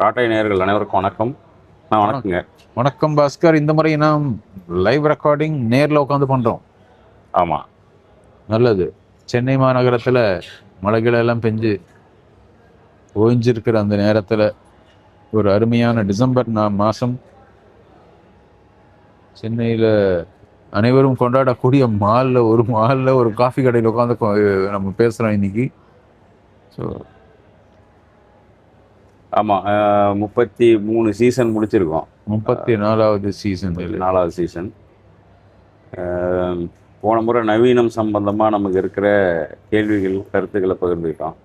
ராட்டை நேயர்கள் அனைவருக்கும் வணக்கம். வணக்கங்க. வணக்கம் பாஸ்கர். இந்த முறை நாம் லைவ் ரெக்கார்டிங் நேரில் உட்காந்து பண்ணுறோம். ஆமாம், நல்லது. சென்னை மாநகரத்தில் மழைகள் எல்லாம் பெஞ்சு ஓய்ஞ்சிருக்கிற அந்த நேரத்தில் ஒரு அருமையான டிசம்பர் மாதம் சென்னையில் அனைவரும் கொண்டாடக்கூடிய மாலில் ஒரு காஃபி கடையில் உட்காந்து நம்ம பேசுகிறோம் இன்னைக்கு. ஸோ ஆமாம், 33 சீசன் முடிச்சிருக்கோம். 34வது சீசன். 4வது சீசன். போன முறை நவீனம் சம்பந்தமாக நமக்கு இருக்கிற கேள்விகள், கருத்துக்களை பகிர்ந்துக்கிட்டோம்.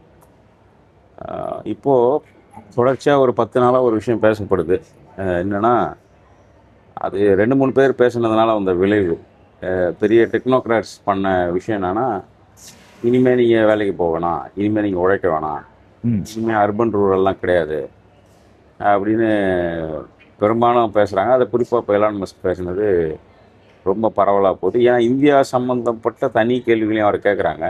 இப்போது தொடர்ச்சியாக ஒரு 10 நாளாக ஒரு விஷயம் பேசப்படுது. என்னென்னா, அது 2-3 பேர் பேசுனதுனால வந்த விளைவு. பெரிய டெக்னோக்ராட்ஸ் பண்ண விஷயம் என்னென்னா, இனிமேல் நீங்கள் வேலைக்கு போக வேணாம், இனிமேல் நீங்கள் உழைக்க வேணாம், இனிமேல் அர்பன் ரூரல்லாம் கிடையாது அப்படின்னு பெரும்பாலும் பேசுகிறாங்க. அதை குறிப்பாக இப்போ எலான் மஸ்க் பேசுனது ரொம்ப பரவலாக போகுது. ஏன்னா இந்தியா சம்மந்தப்பட்ட தனி கேள்விகளையும் அவர் கேட்குறாங்க.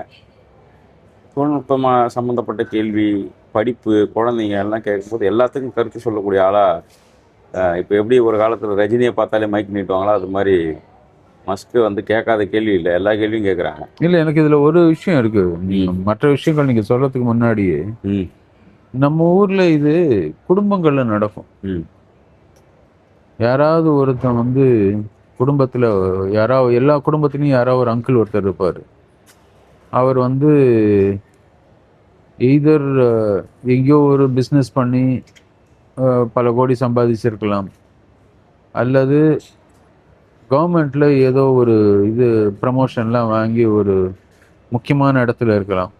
தொழில்நுட்பமாக சம்மந்தப்பட்ட கேள்வி, படிப்பு, குழந்தைங்க எல்லாம் கேட்கும்போது எல்லாத்துக்கும் கருத்து சொல்லக்கூடிய ஆளாக இப்போ எப்படி ஒரு காலத்தில் ரஜினியை பார்த்தாலே மைக் நீட்டுவாங்களோ அது மாதிரி மஸ்க்கு வந்து கேட்காத கேள்வி இல்லை, எல்லா கேள்வியும் கேட்குறாங்க. இல்லை, எனக்கு இதில் ஒரு விஷயம் இருக்குது. மற்ற விஷயங்கள் நீங்கள் சொல்கிறதுக்கு முன்னாடியே நம்ம ஊரில் இது குடும்பங்களில் நடக்கும். யாராவது ஒருத்தன் வந்து குடும்பத்தில் எல்லா குடும்பத்துலேயும் யாராவது ஒரு அங்கிள் ஒருத்தர் இருப்பார். அவர் வந்து எய்தர் எங்கேயோ ஒரு பிஸ்னஸ் பண்ணி பல கோடி சம்பாதிச்சிருக்கலாம், அல்லது கவர்மெண்ட்டில் ஏதோ ஒரு ப்ரமோஷன்லாம் வாங்கி ஒரு முக்கியமான இடத்துல இருக்கலாம்.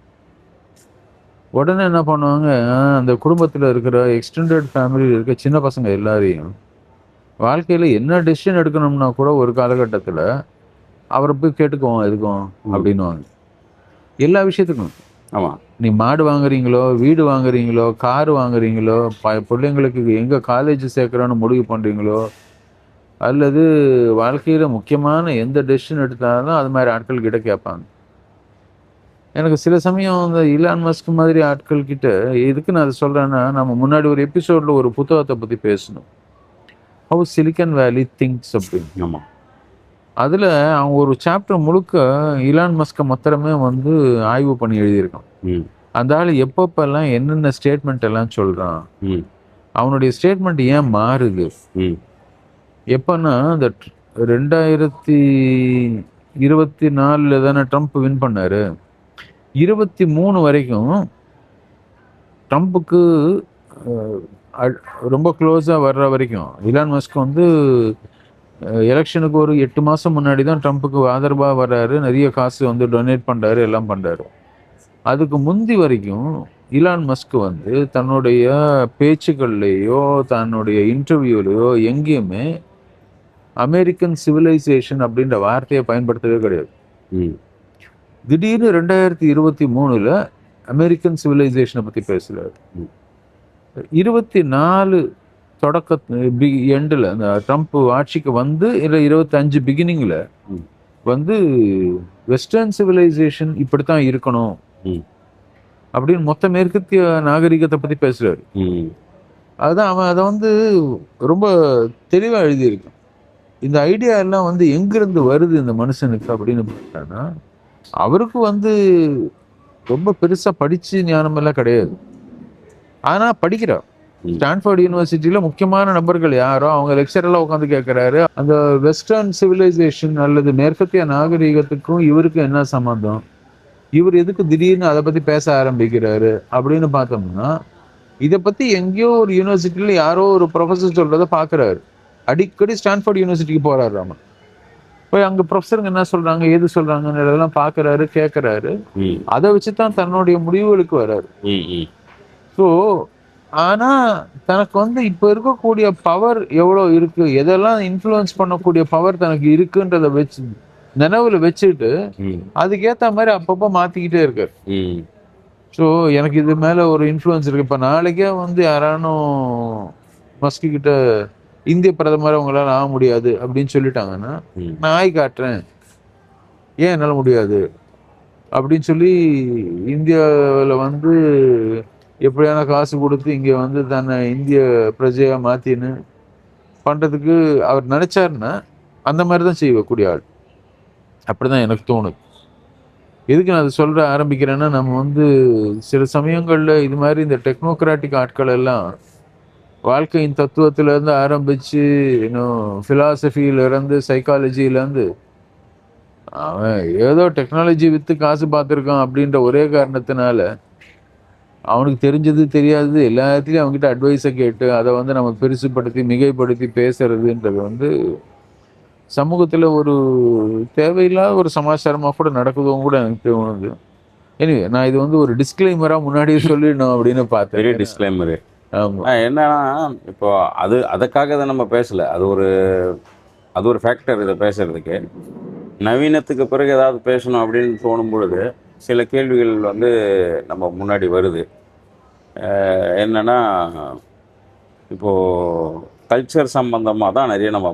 உடனே என்ன பண்ணுவாங்க, அந்த குடும்பத்தில் இருக்கிற எக்ஸ்டெண்டட் ஃபேமிலியில் இருக்க சின்ன பசங்க எல்லாரையும் வாழ்க்கையில் என்ன டெசிஷன் எடுக்கணும்னா கூட ஒரு காலகட்டத்தில் அவரை போய் கேட்டுக்குவோம் எதுக்கும் அப்படின்னுவாங்க. எல்லா விஷயத்துக்கும். ஆமாம், நீ மாடு வாங்குறீங்களோ, வீடு வாங்குறீங்களோ, கார் வாங்குறீங்களோ, பிள்ளைங்களுக்கு எங்கே காலேஜ் சேர்க்குறோன்னு முடிவு பண்ணுறீங்களோ, அல்லது வாழ்க்கையில் முக்கியமான எந்த டெசிஷன் எடுத்தாலும் அது மாதிரி ஆட்கள் கிட்ட கேட்பாங்க. எனக்கு சில சமயம் இந்த இலான் மஸ்க் மாதிரி ஆட்கள் கிட்ட எதுக்கு நான் அதை சொல்கிறேன்னா, நம்ம முன்னாடி ஒரு எபிசோடில் ஒரு புத்தகத்தை பற்றி பேசணும், ஹவு சிலிக்கன் வேலி திங்க்ஸ் அப்படின்னு. ஆமாம், அதில் அவன் ஒரு சாப்டர் முழுக்க இலான் மஸ்கை மாத்திரமே வந்து ஆய்வு பண்ணி எழுதியிருக்கான். அந்த ஆள் எப்பப்பெல்லாம் என்னென்ன ஸ்டேட்மெண்ட் எல்லாம் சொல்கிறான், அவனுடைய ஸ்டேட்மெண்ட் ஏன் மாறுது. எப்போன்னா, இந்த 2024 தானே ட்ரம்ப் வின் பண்ணார். 23 வரைக்கும் ட்ரம்ப்புக்கு ரொம்ப க்ளோஸாக வர்ற வரைக்கும் இலான் மஸ்க் வந்து எலெக்ஷனுக்கு ஒரு 8 மாதம் முன்னாடி தான் ட்ரம்ப்புக்கு ஆதரவாக வர்றாரு, நிறைய காசு வந்து டொனேட் பண்ணுறாரு, எல்லாம் பண்ணுறாரு. அதுக்கு முந்தி வரைக்கும் இலான் மஸ்க் வந்து தன்னுடைய பேச்சுக்கள்லேயோ தன்னுடைய இன்டர்வியூலையோ எங்கேயுமே அமெரிக்கன் சிவிலைசேஷன் அப்படின்ற வார்த்தையை பயன்படுத்தவே கிடையாது. திடீர்னு 2023 அமெரிக்கன் சிவிலைசேஷனை பற்றி பேசுகிறார். 24 எண்டில் அந்த ட்ரம்ப் ஆட்சிக்கு வந்து இல்லை 25 பிகினிங்கில் வந்து வெஸ்டர்ன் சிவிலைசேஷன் இப்படித்தான் இருக்கணும் அப்படின்னு மொத்த மேற்கத்திய நாகரிகத்தை பற்றி பேசுகிறாரு. அதுதான் அவன் அதை வந்து ரொம்ப தெளிவாக எழுதியிருக்கான். இந்த ஐடியா எல்லாம் வந்து எங்கிருந்து வருது இந்த மனுஷனுக்கு அப்படின்னு பார்த்தான்னா, அவருக்கு வந்து ரொம்ப பெருசாக படித்து ஞானமெல்லாம் கிடையாது. ஆனால் படிக்கிறார். ஸ்டான்ஃபோர்ட் யூனிவர்சிட்டியில் முக்கியமான நபர்கள் யாரோ அவங்க லெக்சரெல்லாம் உட்காந்து கேட்குறாரு, அந்த வெஸ்டர்ன் சிவிலைசேஷன் அல்லது மேற்கத்திய நாகரிகத்துக்கும் இவருக்கும் என்ன சம்மந்தம், இவர் எதுக்கு திடீர்னு அதை பற்றி பேச ஆரம்பிக்கிறாரு அப்படின்னு பார்த்தோம்னா, இதை பற்றி எங்கேயோ ஒரு யூனிவர்சிட்டியில் யாரோ ஒரு ப்ரொஃபஸர் சொல்கிறத பார்க்குறாரு. அடிக்கடி ஸ்டான்ஃபோர்ட் யூனிவர்சிட்டிக்கு போகிறாரு. ராமன் போய் அங்கே ப்ரொஃபஸருங்க என்ன சொல்கிறாங்க, ஏது சொல்கிறாங்கன்றதெல்லாம் பார்க்குறாரு, கேட்குறாரு. அதை வச்சு தான் தன்னுடைய முடிவுகளுக்கு வர்றாரு. ஸோ ஆனால் தனக்கு வந்து இப்போ இருக்கக்கூடிய பவர் எவ்வளோ இருக்குது, எதெல்லாம் இன்ஃப்ளூயன்ஸ் பண்ணக்கூடிய பவர் தனக்கு இருக்குன்றதை வச்சு நினைவில் வச்சுட்டு அதுக்கேற்ற மாதிரி அப்பப்போ மாற்றிக்கிட்டே இருக்கார். ஸோ எனக்கு இது மேலே ஒரு இன்ஃப்ளூயன்ஸ் இருக்குது. இப்போ நாளைக்கே வந்து யாரானும் மஸ்க் கிட்ட இந்திய பிரதமர் அவங்களால ஆக முடியாது அப்படின்னு சொல்லிட்டாங்கன்னா, நான் ஆய் காட்டுறேன், ஏன் என்னால் முடியாது அப்படின்னு சொல்லி இந்தியாவில் வந்து எப்படியான காசு கொடுத்து இங்கே வந்து தன்னை இந்திய பிரஜையாக மாற்றின்னு பண்ணுறதுக்கு அவர் நினச்சாருன்னா அந்த மாதிரி தான் செய்யக்கூடிய ஆள். அப்படி தான் எனக்கு தோணுது. எதுக்கு நான் அதை சொல்ற ஆரம்பிக்கிறேன்னா, நம்ம வந்து சில சமயங்களில் இது மாதிரி இந்த டெக்னோக்ராட்டிக் ஆட்கள் எல்லாம் வாழ்க்கையின் தத்துவத்திலேருந்து ஆரம்பித்து இன்னும் ஃபிலாசபியிலேருந்து சைக்காலஜியிலேருந்து அவன் ஏதோ டெக்னாலஜி விற்று காசு பார்த்துருக்கான் அப்படின்ற ஒரே காரணத்தினால அவனுக்கு தெரிஞ்சது தெரியாதது எல்லாத்தையும் அவங்ககிட்ட அட்வைஸை கேட்டு அதை வந்து நம்ம பெருசுப்படுத்தி மிகைப்படுத்தி பேசுறதுன்றது வந்து சமூகத்தில் ஒரு தேவையில்லாத ஒரு சமாச்சாரமாக கூட நடக்குதும் கூட எனக்கு தோணுது. எனிவே நான் இது வந்து ஒரு டிஸ்க்ளைமராக முன்னாடியே சொல்லிடணும் அப்படின்னு பார்த்தேன். பெரிய டிஸ்க்ளைமரு. ஆமாம். என்னன்னா இப்போ அதுக்காக தான் நம்ம பேசலை. அது ஒரு ஃபேக்டர் இதை பேசுறதுக்கு. நவீனத்துக்கு பிறகு ஏதாவது பேசணும் அப்படின்னு தோணும் பொழுது சில கேள்விகள் வந்து நம்ம முன்னாடி வருது. என்னன்னா இப்போது கல்ச்சர் சம்பந்தமாக தான் நிறைய நம்ம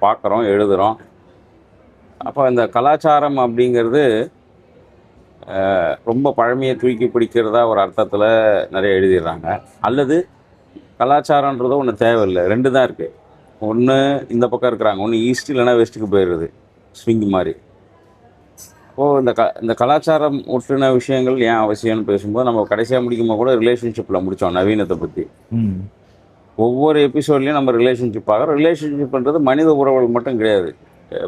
பார்க்குறோம், எழுதுகிறோம். அப்போ இந்த கலாச்சாரம் அப்படிங்கிறது ரொம்ப பழமையை தூக்கி பிடிக்கிறதா ஒரு அர்த்தத்தில் நிறைய எழுதிடுறாங்க. அல்லது கலாச்சாரன்றதோ ஒன்று தேவையில்லை, ரெண்டு தான் இருக்குது. ஒன்று இந்த பக்கம் இருக்கிறாங்க, ஒன்று ஈஸ்ட் இல்லைன்னா வெஸ்ட்டுக்கு போயிடுறது, ஸ்விங் மாதிரி. இப்போது இந்த கலாச்சாரம் ஒட்டுன விஷயங்கள் ஏன் அவசியம்னு பேசும்போது நம்ம கடைசியாக முடிக்கும்போது கூட ரிலேஷன்ஷிப்பில் முடித்தோம் நவீனத்தை பற்றி. ஒவ்வொரு எபிசோட்லேயும் நம்ம ரிலேஷன்ஷிப் பார்க்குறோம். ரிலேஷன்ஷிப்ன்றது மனித உறவுகள் மட்டும் கிடையாது,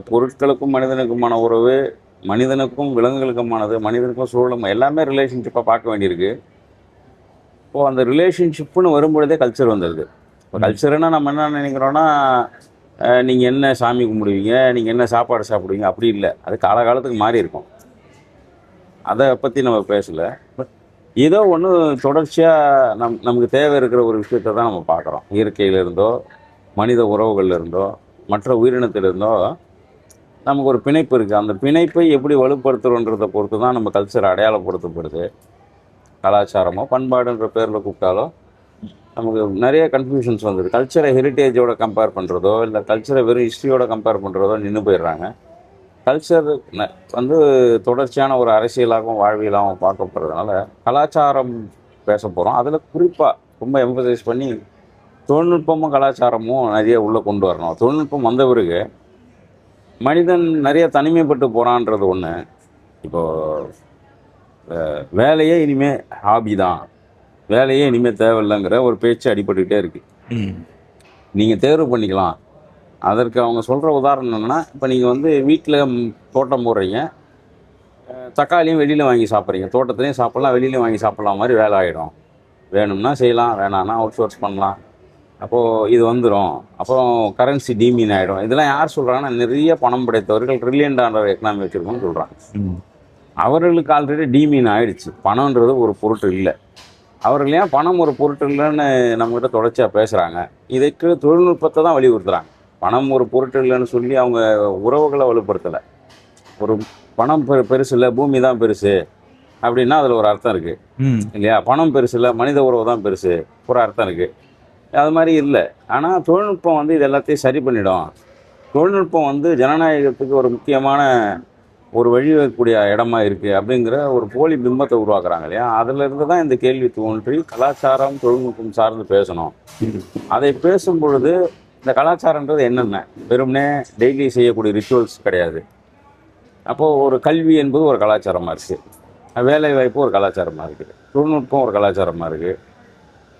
பொருட்களுக்கும் மனிதனுக்குமான உறவு, மனிதனுக்கும் விலங்குகளுக்குமானது, மனிதனுக்கும் சூழலும், எல்லாமே ரிலேஷன்ஷிப்பாக பார்க்க வேண்டியிருக்கு. இப்போது அந்த ரிலேஷன்ஷிப்புன்னு வரும்பொழுதே கல்ச்சர் வந்துடுது. இப்போ கல்ச்சருன்னா நம்ம என்ன நினைக்கிறோன்னா, நீங்கள் என்ன சாமி கும்பிடுவீங்க, நீங்கள் என்ன சாப்பாடு சாப்பிடுவீங்க, அப்படி இல்லை. அது காலகாலத்துக்கு மாறி இருக்கும். அதை பற்றி நம்ம பேசலை. பட் ஏதோ ஒன்று தொடர்ச்சியாக நமக்கு தேவை இருக்கிற ஒரு விஷயத்தை தான் நம்ம பார்க்குறோம். இயற்கையிலிருந்தோ, மனித உறவுகள்லேருந்தோ, மற்ற உயிரினத்திலிருந்தோ நமக்கு ஒரு பிணைப்பு இருக்குது. அந்த பிணைப்பை எப்படி வலுப்படுத்துகிறோன்றதை பொறுத்து தான் நம்ம கல்ச்சர் அடையாளப்படுத்தப்படுது. கலாச்சாரமோ பண்பாடுன்ற பேரில் கூப்பிட்டாலோ நமக்கு நிறைய கன்ஃபியூஷன்ஸ் வந்துடுது. கல்ச்சரை ஹெரிட்டேஜோட கம்பேர் பண்ணுறதோ இல்லை கல்ச்சரை வெறும் ஹிஸ்ட்ரியோட கம்பேர் பண்ணுறதோ நின்று போயிடுறாங்க. கல்ச்சர் வந்து தொடர்ச்சியான ஒரு அரசியலாகவும் வாழ்வியலாகவும் பார்க்கப்படுறதுனால கலாச்சாரம் பேச போகிறோம். அதில் குறிப்பாக ரொம்ப எம்பசைஸ் பண்ணி தொழில்நுட்பமும் கலாச்சாரமும் நிறைய உள்ளே கொண்டு வரணும். தொழில்நுட்பம் வந்த பிறகு மனிதன் நிறைய தனிமைப்பட்டு போகிறான்றது ஒன்று. இப்போது வேலையே இனிமேல் ஹாபி தான், வேலையே இனிமேல் தேவையில்லைங்கிற ஒரு பேச்சு அடிபட்டுக்கிட்டே இருக்குது. நீங்கள் தேர்வு பண்ணிக்கலாம். அதற்கு அவங்க சொல்கிற உதாரணம் என்னென்னா, இப்போ நீங்கள் வந்து வீட்டில் தோட்டம் போடுறீங்க, தக்காளியும் வெளியில் வாங்கி சாப்பிட்றீங்க, தோட்டத்துலேயும் சாப்பிட்லாம், வெளியிலையும் வாங்கி சாப்பிட்லாம் மாதிரி வேலை ஆகிடும். வேணும்னா செய்யலாம், வேணான்னா அவுட் சோர்ஸ் பண்ணலாம். அப்போது இது வந்துடும். அப்புறம் கரன்சி டீமீன் ஆகிடும். இதெல்லாம் யார் சொல்கிறாங்கன்னா, நிறைய பணம் படைத்தவர்கள் ட்ரில்லியன் டாலர் எக்கனாமி வச்சுருக்கோன்னு சொல்கிறாங்க. அவர்களுக்கு ஆல்ரெடி டீமீன் ஆகிடுச்சு. பணன்றது ஒரு பொருட்டு இல்லை. அவர்கள் ஏன் பணம் ஒரு பொருட்டு இல்லைன்னு நம்மகிட்ட தொடர்ச்சியாக பேசுகிறாங்க? இதுக்கு தொழில்நுட்பத்தை தான் வலியுறுத்துகிறாங்க. பணம் ஒரு பொருட்டு இல்லைன்னு சொல்லி அவங்க உறவுகளை வலுப்படுத்தலை. ஒரு பணம் பெருசு இல்லை, பூமி தான் பெருசு அப்படின்னா அதில் ஒரு அர்த்தம் இருக்குது இல்லையா? பணம் பெருசு இல்லை, மனித உறவு தான் பெருசு, ஒரு அர்த்தம் இருக்குது. அது மாதிரி இல்லை. ஆனால் தொழில்நுட்பம் வந்து இது எல்லாத்தையும் சரி பண்ணிடும். தொழில்நுட்பம் வந்து ஜனநாயகத்துக்கு ஒரு முக்கியமான ஒரு வழிவகக்கூடிய இடமா இருக்குது அப்படிங்கிற ஒரு போலி பிம்பத்தை உருவாக்குறாங்க இல்லையா? அதிலிருந்து தான் இந்த கேள்வி தோன்றி கலாச்சாரம் தொழில்நுட்பம் சார்ந்து பேசணும். அதை பேசும் பொழுது இந்த கலாச்சாரன்றது என்னென்ன, வெறும்னே டெய்லி செய்யக்கூடிய ரிச்சுவல்ஸ் கிடையாது. அப்போது ஒரு கல்வி என்பது ஒரு கலாச்சாரமாக இருக்குது, வேலை வாய்ப்பு ஒரு கலாச்சாரமாக இருக்குது, தொழில்நுட்பம் ஒரு கலாச்சாரமாக இருக்குது,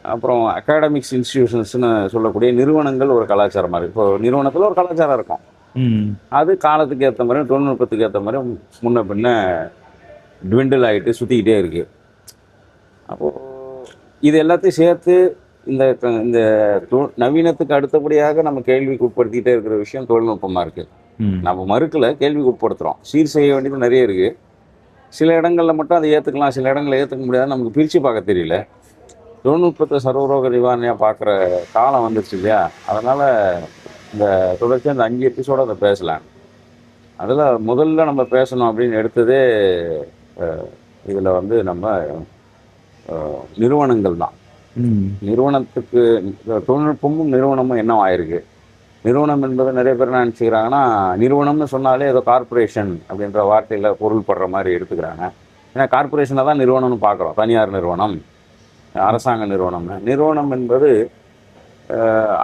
அப்புறம் அகாடமிக்ஸ் இன்ஸ்டிடியூஷன்ஸ்னு சொல்லக்கூடிய நிறுவனங்கள் ஒரு கலாச்சாரமாக இருக்குது. இப்போ நிறுவனத்தில் ஒரு கலாச்சாரம் இருக்கும், அது காலத்துக்கு ஏற்ற மாதிரி தொழில்நுட்பத்துக்கு ஏற்ற மாதிரி முன்ன பின்ன ட்விண்டில் ஆகிட்டு சுற்றிக்கிட்டே இருக்குது. அப்போது இது எல்லாத்தையும் சேர்த்து இந்த இந்த நவீனத்துக்கு அடுத்தபடியாக நம்ம கேள்விக்கு உட்படுத்திக்கிட்டே இருக்கிற விஷயம் தொழில்நுட்பமாக இருக்குது. நம்ம மறுக்கலை, கேள்விக்கு உட்படுத்துகிறோம். சீர் செய்ய வேண்டியது நிறைய இருக்குது. சில இடங்களில் மட்டும் அதை ஏற்றுக்கலாம், சில இடங்களில் ஏற்றுக்க முடியாது. நமக்கு பிரித்து பார்க்க தெரியல. தொழில்நுட்பத்தை சர்வரோக நிவாரணையாக பார்க்குற காலம் வந்துருச்சு இல்லையா? அதனால் இந்த தொடர்ச்சியாக இந்த 5 எபிசோட அதை பேசலாம். அதில் முதல்ல நம்ம பேசணும் அப்படின்னு எடுத்ததே இதில் வந்து நம்ம நிறுவனங்கள் தான். நிறுவனத்துக்கு தொழில்நுட்பமும் நிறுவனமும் என்ன ஆயிருக்கு? நிறுவனம் என்பது நிறைய பேர் என்ன நினச்சிக்கிறாங்கன்னா, நிறுவனம்னு சொன்னாலே ஏதோ கார்பரேஷன் அப்படின்ற வார்த்தையில் பொருள் படுற மாதிரி எடுத்துக்கிறாங்க. ஏன்னா கார்பரேஷனை தான் நிறுவனம்னு பார்க்குறோம். தனியார் நிறுவனம், அரசாங்க நிறுவனம் என்பது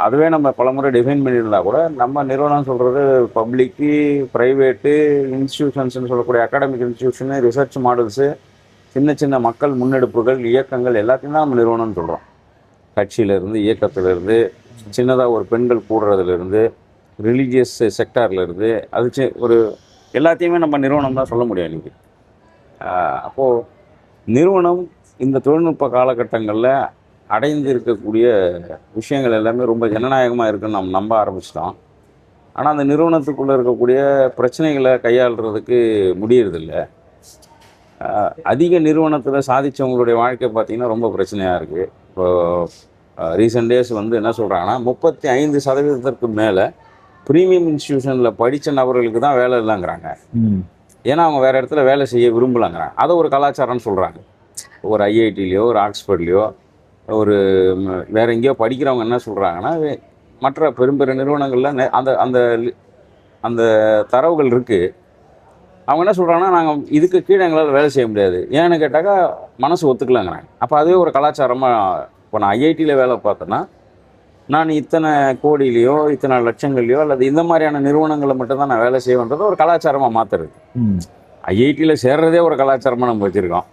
அதுவே நம்ம பலமுறை டிஃபைன் பண்ணியிருந்தா கூட நம்ம நிறுவனம் சொல்கிறது பப்ளிக்கு ப்ரைவேட்டு இன்ஸ்டியூஷன்ஸ்னு சொல்லக்கூடிய அகாடமிக் இன்ஸ்டியூஷனு ரிசர்ச் மாடல்ஸு சின்ன சின்ன மக்கள் முன்னெடுப்புகள் இயக்கங்கள் எல்லாத்தையும் தான் நம்ம நிறுவனம்னு சொல்கிறோம். கட்சியிலேருந்து இயக்கத்திலேருந்து சின்னதாக ஒரு பெண்கள் கூடுறதுலேருந்து ரிலீஜியஸ் செக்டார்லேருந்து அது ஒரு எல்லாத்தையுமே நம்ம நிறுவனம் தான் சொல்ல முடியும் இன்றைக்கி. அப்போது நிறுவனம் இந்த தொழில்நுட்ப காலகட்டங்களில் அடைந்து இருக்கக்கூடிய விஷயங்கள் எல்லாமே ரொம்ப ஜனநாயகமாக இருக்குன்னு நம்ம நம்ப ஆரம்பிச்சிட்டோம். ஆனால் அந்த நிறுவனத்துக்குள்ளே இருக்கக்கூடிய பிரச்சனைகளை கையாளுறதுக்கு முடியறதில்ல. அதிக நிறுவனத்தில் சாதித்தவங்களுடைய வாழ்க்கை பார்த்திங்கன்னா ரொம்ப பிரச்சனையாக இருக்குது. இப்போது ரீசெண்ட் டேஸ் என்ன சொல்கிறாங்கன்னா 35% மேலே ப்ரீமியம் இன்ஸ்டியூஷனில் படித்த நபர்களுக்கு தான் வேலை இல்லைங்கிறாங்க. ஏன்னா அவங்க வேறு இடத்துல வேலை செய்ய விரும்பலாங்கிறாங்க. அதை ஒரு கலாச்சாரம்னு சொல்கிறாங்க. ஒரு ஐஐடிலேயோ ஒரு ஆக்ஸ்ஃபோர்ட்லேயோ ஒரு வேறு எங்கேயோ படிக்கிறவங்க என்ன சொல்கிறாங்கன்னா, மற்ற பெரும்பெரும் நிறுவனங்களில் அந்த அந்த அந்த தரவுகள் இருக்குது. அவங்க என்ன சொல்கிறாங்கன்னா, நாங்கள் இதுக்கு கீழே எங்களால் வேலை செய்ய முடியாது. ஏன்னு கேட்டாக்கா மனசு ஒத்துக்கலாங்கிறாங்க. அப்போ அதுவே ஒரு கலாச்சாரமாக இப்போ நான் ஐஐடியில் வேலை பார்த்தேன்னா நான் இத்தனை கோடியிலையோ இத்தனை லட்சங்கள்லையோ அல்லது இந்த மாதிரியான நிறுவனங்களை மட்டும்தான் நான் வேலை செய்வேன்றதை ஒரு கலாச்சாரமாக மாற்றுறது. ஐஐடியில் சேர்றதே ஒரு கலாச்சாரமாக நம்ம வச்சுருக்கோம்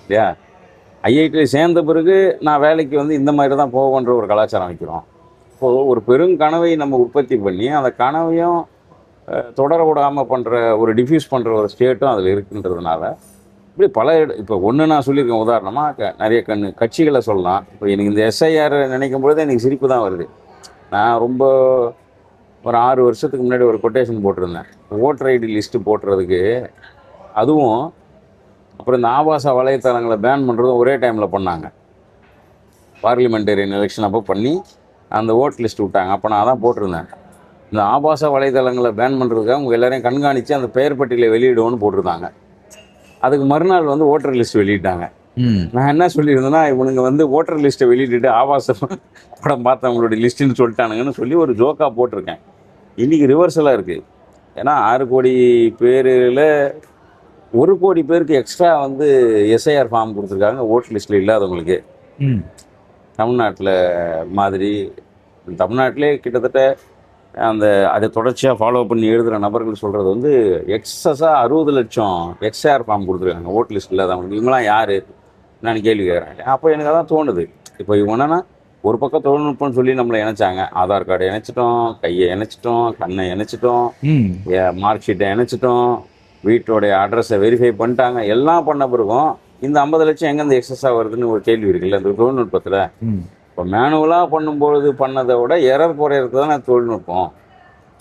இல்லையா? ஐஐடியில் சேர்ந்த பிறகு நான் வேலைக்கு இந்த மாதிரி தான் போவேன்ற ஒரு கலாச்சாரம் வைக்கிறோம். இப்போது ஒரு பெருங்கனவை நம்ம உற்பத்தி பண்ணி அந்த கனவையும் தொடர விடாமல் பண்ணுற ஒரு டிஃப்யூஸ் பண்ணுற ஒரு ஸ்டேட்டும் அதில் இருக்குன்றதுனால இப்படி இப்போ ஒன்று நான் சொல்லியிருக்கேன். உதாரணமாக நிறைய கட்சிகளை சொல்லலாம். இப்போ எனக்கு இந்த எஸ்ஐஆர் நினைக்கும் பொழுது எனக்கு சிரிப்பு தான் வருது. நான் ரொம்ப ஒரு 6 வருஷத்துக்கு முன்னாடி ஒரு கொட்டேஷன் போட்டிருந்தேன். ஓட்டர் ஐடி லிஸ்ட்டு போட்டுறதுக்கு அதுவும் அப்புறம் இந்த ஆபாச வலைத்தளங்களை பேன் பண்ணுறதும் ஒரே டைமில் பண்ணாங்க. பார்லிமெண்டேரியன் எலெக்ஷன் அப்போ பண்ணி அந்த ஓட் லிஸ்ட் விட்டாங்க. அப்போ நான் தான் போட்டிருந்தேன், இந்த ஆபாச வலைத்தளங்களை பேன் பண்ணுறதுக்காக அவங்க எல்லாரையும் கண்காணித்து அந்த பெயர் பட்டியலை வெளியிடுவோன்னு போட்டிருந்தாங்க. அதுக்கு மறுநாள் ஓட்டர் லிஸ்ட் வெளியிட்டாங்க. நான் என்ன சொல்லியிருந்தேன்னா, இவனுங்க ஓட்டர் லிஸ்ட்டை வெளியிட்டு ஆபாச படம் பார்த்தவங்களுடைய லிஸ்ட்டுன்னு சொல்லிட்டானுங்கன்னு சொல்லி ஒரு ஜோக்காக போட்டிருக்கேன். இன்றைக்கி ரிவர்சலாக இருக்குது. ஏன்னா 6 கோடி பேரில் 1 கோடி பேருக்கு எக்ஸ்ட்ரா எஸ்ஐஆர் ஃபார்ம் கொடுத்துருக்காங்க ஓட்டர் லிஸ்ட்டில் இல்லாதவங்களுக்கு. தமிழ்நாட்டில் மாதிரி தமிழ்நாட்டிலே கிட்டத்தட்ட அதை தொடர்ச்சியாக ஃபாலோ பண்ணி எழுதுகிற நபர்கள் சொல்கிறது எக்ஸஸாக 60 லட்சம் எக்ஸ்ஆர் ஃபார்ம் கொடுத்துருக்காங்க ஓட் லிஸ்ட் இல்லாதவங்களுக்கு. இவங்களாம் யார் நான் கேள்வி கேட்குறேன். அப்போ எனக்கு அதான் தோணுது. இப்போ இவங்கன்னா ஒரு பக்கம் தொழில்நுட்பம்னு சொல்லி நம்மளை இணைச்சாங்க. ஆதார் கார்டை இணைச்சிட்டோம், கையை இணைச்சிட்டோம், கண்ணை இணைச்சிட்டோம், மார்க் ஷீட்டை இணைச்சிட்டோம், வீட்டோடைய அட்ரஸை வெரிஃபை பண்ணிட்டாங்க. எல்லாம் பண்ண பிறகும் இந்த 50 லட்சம் எங்கேருந்து எக்ஸஸாக வருதுன்னு ஒரு கேள்வி இருக்குல்ல இந்த தொழில்நுட்பத்தில். இப்போ மேனுவலாக பண்ணும்பொழுது பண்ணதை விட எரர் குறையிறது தானே தொழில்நுட்பம்.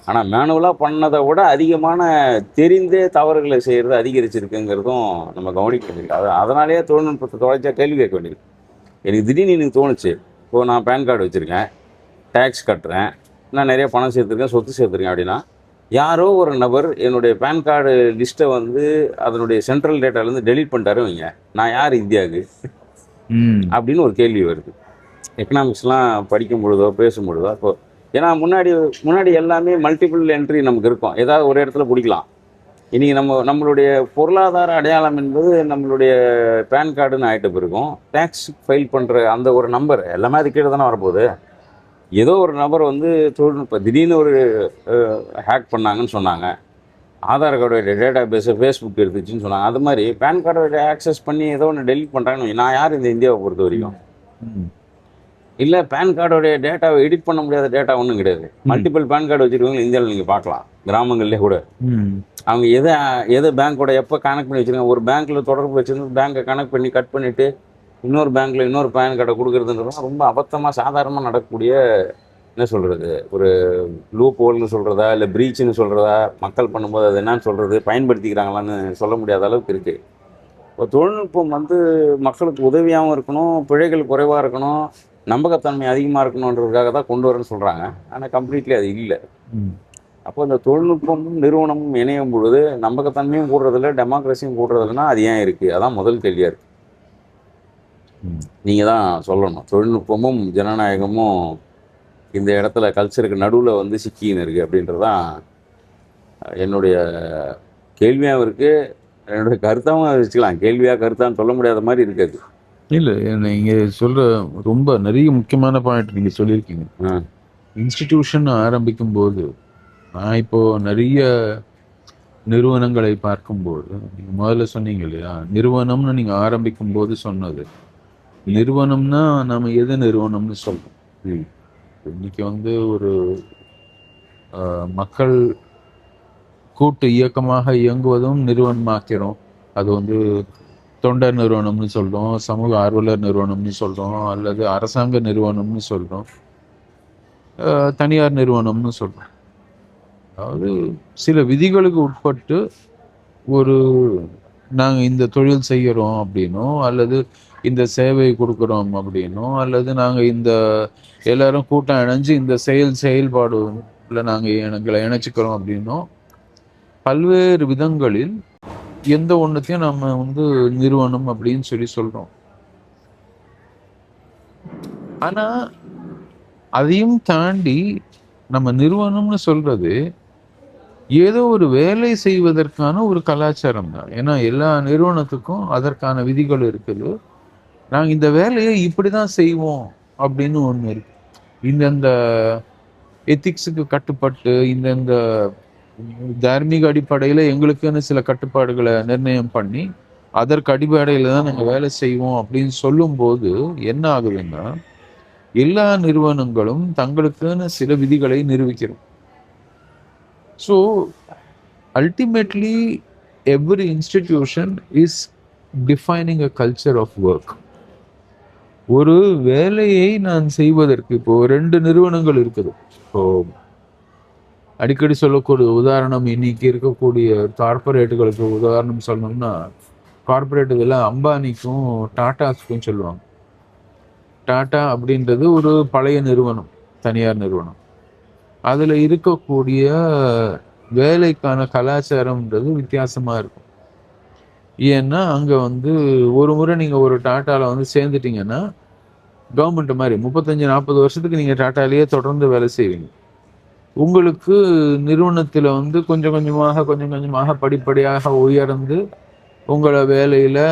ஆனால் மேனுவலாக பண்ணதை விட அதிகமான தெரிந்தே தவறுகளை செய்கிறது அதிகரிச்சிருக்குங்கிறதும் நம்ம கவனிக்க வேண்டியது. அதனாலேயே தொழில்நுட்பத்தை தொடர்ச்சியாக கேள்வி கேட்க வேண்டியது. எனக்கு திடீர்னு எனக்கு தோணுச்சு, இப்போது நான் பேன் கார்டு வச்சுருக்கேன், டேக்ஸ் கட்டுறேன், நான் நிறைய பணம் சேர்த்துருக்கேன், சொத்து சேர்த்துருக்கேன் அப்படின்னா யாரோ ஒரு நபர் என்னுடைய பேன் கார்டு லிஸ்ட்டை அதனுடைய சென்ட்ரல் டேட்டாலேருந்து டெலீட் பண்ணிட்டாரு வைங்க, நான் யார் இந்தியாவுக்கு அப்படின்னு ஒரு கேள்வி வருது. எக்கனாமிக்ஸ்லாம் படிக்கும் பொழுதோ பேசும் பொழுதோ. இப்போ ஏன்னா முன்னாடி எல்லாமே மல்டிபிள் என்ட்ரி நமக்கு இருக்கும், ஏதாவது ஒரு இடத்துல பிடிக்கலாம். இன்றைக்கி நம்மளுடைய பொருளாதார அடையாளம் என்பது நம்மளுடைய பேன் கார்டுன்னு ஆகிட்ட பிறகும் டேக்ஸ் ஃபைல் பண்ணுற அந்த ஒரு நம்பர் எல்லாமே அது கீழே தானே வரப்போகுது. ஏதோ ஒரு நபர் தொழில்நுட்ப திடீர்னு ஒரு ஹேக் பண்ணாங்கன்னு சொன்னாங்க, ஆதார் கார்டோடைய டேட்டா பேஸை ஃபேஸ்புக் எடுத்துச்சுன்னு சொன்னாங்க. அது மாதிரி பேன் கார்டோடைய ஆக்சஸ் பண்ணி ஏதோ ஒன்று டெலிட் பண்ணுறாங்கன்னு நான் யார் இந்த இந்தியாவை பொறுத்த வரைக்கும். இல்லை பேன் கார்டோடைய டேட்டாவை எடிட் பண்ண முடியாத டேட்டா ஒன்றும் கிடையாது. மல்டிபிள் பேன் கார்டு வச்சுருக்கவங்க இந்தியாவில் நீங்கள் பார்க்கலாம், கிராமங்கள்லேயே கூட. அவங்க எதை பேங்க்கோட எப்போ கனெக்ட் பண்ணி வச்சுருக்காங்க, ஒரு பேங்க்கில் தொடர்பு வச்சுருந்து பேங்க்கை கனெக்ட் பண்ணி கட் பண்ணிவிட்டு இன்னொரு பேங்க்கில் இன்னொரு பேன் கார்டை கொடுக்குறதுன்றது ரொம்ப அபத்தமாக சாதாரணமாக நடக்கக்கூடிய என்ன சொல்கிறது ஒரு லூப் ஹோல்னு சொல்கிறதா இல்லை ப்ரீச்சுன்னு சொல்கிறதா, மக்கள் பண்ணும்போது அது என்னன்னு சொல்கிறது, பயன்படுத்திக்கிறாங்களான்னு சொல்ல முடியாத அளவுக்கு இருக்குது. இப்போ தொழில்நுட்பம் மக்களுக்கு உதவியாகவும் இருக்கணும், பிழைகள் குறைவாக இருக்கணும், நம்பகத்தன்மை அதிகமாக இருக்கணுன்றதுக்காக தான் கொண்டு வரேன்னு சொல்கிறாங்க. ஆனால் கம்ப்ளீட்லி அது இல்லை. அப்போ இந்த தொழில்நுட்பமும் நிறுவனமும் இணையும் பொழுது நம்பகத்தன்மையும் கூடுறதில்ல, டெமோக்ரஸியும் கூடுறதில்லைன்னா அது ஏன் இருக்குது? அதான் முதல் கேள்வியாக இருக்குது. நீங்கள் தான் சொல்லணும். தொழில்நுட்பமும் ஜனநாயகமும் இந்த இடத்துல கல்ச்சருக்கு நடுவில் சிக்கின்னு இருக்குது அப்படின்றது தான் என்னுடைய கேள்வியாகவும் இருக்குது, என்னுடைய கருத்தாகவும் வச்சுக்கலாம். கேள்வியாக கருத்தான்னு சொல்ல முடியாத மாதிரி இருக்காது. இல்லை, நீங்க சொல்ற ரொம்ப நிறைய முக்கியமான பாயிண்ட் நீங்க சொல்லியிருக்கீங்க. ஆ இன்ஸ்டிடியூஷன் ஆரம்பிக்கும் போது நான் இப்போ நிறைய நிறுவனங்களை பார்க்கும்போது, நீங்க முதல்ல சொன்னீங்க இல்லையா, நிறுவனம்னு நீங்க ஆரம்பிக்கும் போது சொன்னது, நிறுவனம்னா நம்ம எது நிறுவனம்னு சொல்றோம். ம் இன்னைக்கு வந்து ஒரு மக்கள் கூட்டு இயக்கமாக இயங்குவதும் நிறுவனமாக்கிறோம். அது வந்து தொண்டர் நிறுவனம்னு சொல்றோம், சமூக ஆர்வலர் நிறுவனம்னு சொல்றோம், அல்லது அரசாங்க நிறுவனம்னு சொல்றோம், தனியார் நிறுவனம்னு சொல்றோம். அதாவது சில விதிகளுக்கு உட்பட்டு ஒரு நாங்கள் இந்த தொழில் செய்கிறோம் அப்படின்னோ, அல்லது இந்த சேவை கொடுக்குறோம் அப்படின்னோ, அல்லது நாங்கள் இந்த எல்லாரும் கூட்டம் இணைஞ்சு இந்த செயல்பாடுல நாங்கள் எங்களை இணைச்சிக்கிறோம் அப்படின்னோ, பல்வேறு விதங்களில் எந்த ஒன்றுத்தையும் நம்ம வந்து நிறுவனம் அப்படின்னு சொல்றோம். ஆனா அதையும் தாண்டி நம்ம நிறுவனம்னு சொல்றது ஏதோ ஒரு வேலை செய்வதற்கான ஒரு கலாச்சாரம் தான். ஏன்னா எல்லா நிறுவனத்துக்கும் அதற்கான விதிகள் இருக்குது. நாங்கள் இந்த வேலையை இப்படிதான் செய்வோம் அப்படின்னு ஒன்று இருக்கு. இந்தந்த எத்திக்ஸுக்கு கட்டுப்பட்டு, இந்தந்த தார்மீக அடிப்படையில் எங்களுக்குன்னு சில கட்டுப்பாடுகளை நிர்ணயம் பண்ணி அதற்கு அடிப்படையில் தான் நாங்கள் வேலை செய்வோம் அப்படின்னு சொல்லும்போது என்ன ஆகுதுன்னா, எல்லா நிறுவனங்களும் தங்களுக்குன்னு சில விதிகளை நிரூபிக்கிறோம். So ultimately every institution is defining a culture of work. ஒரு வேலையை நான் செய்வதற்கு இப்போ 2 நிறுவனங்கள் இருக்குது. இப்போ அடிக்கடி சொல்லக்கூடிய உதாரணம், இன்னைக்கு இருக்கக்கூடிய கார்பரேட்டுகளுக்கு உதாரணம் சொல்லணும்னா, கார்பரேட் இதெல்லாம் அம்பானிக்கும் டாட்டாஸ்க்கும் சொல்லுவாங்க. டாட்டா அப்படின்றது ஒரு பழைய நிறுவனம், தனியார் நிறுவனம். அதில் இருக்கக்கூடிய வேலைக்கான கலாச்சாரம்ன்றது வித்தியாசமாக இருக்கும். ஏன்னா அங்கே வந்து ஒரு முறை நீங்கள் ஒரு டாட்டாவில் வந்து சேர்ந்துட்டீங்கன்னா, கவர்மெண்ட் மாதிரி 35-40 வருஷத்துக்கு நீங்கள் டாட்டாலேயே தொடர்ந்து வேலை செய்வீங்க. உங்களுக்கு நிறுவனத்தில் வந்து கொஞ்சம் கொஞ்சமாக படிப்படியாக உயர்ந்து உங்களை வேலையில்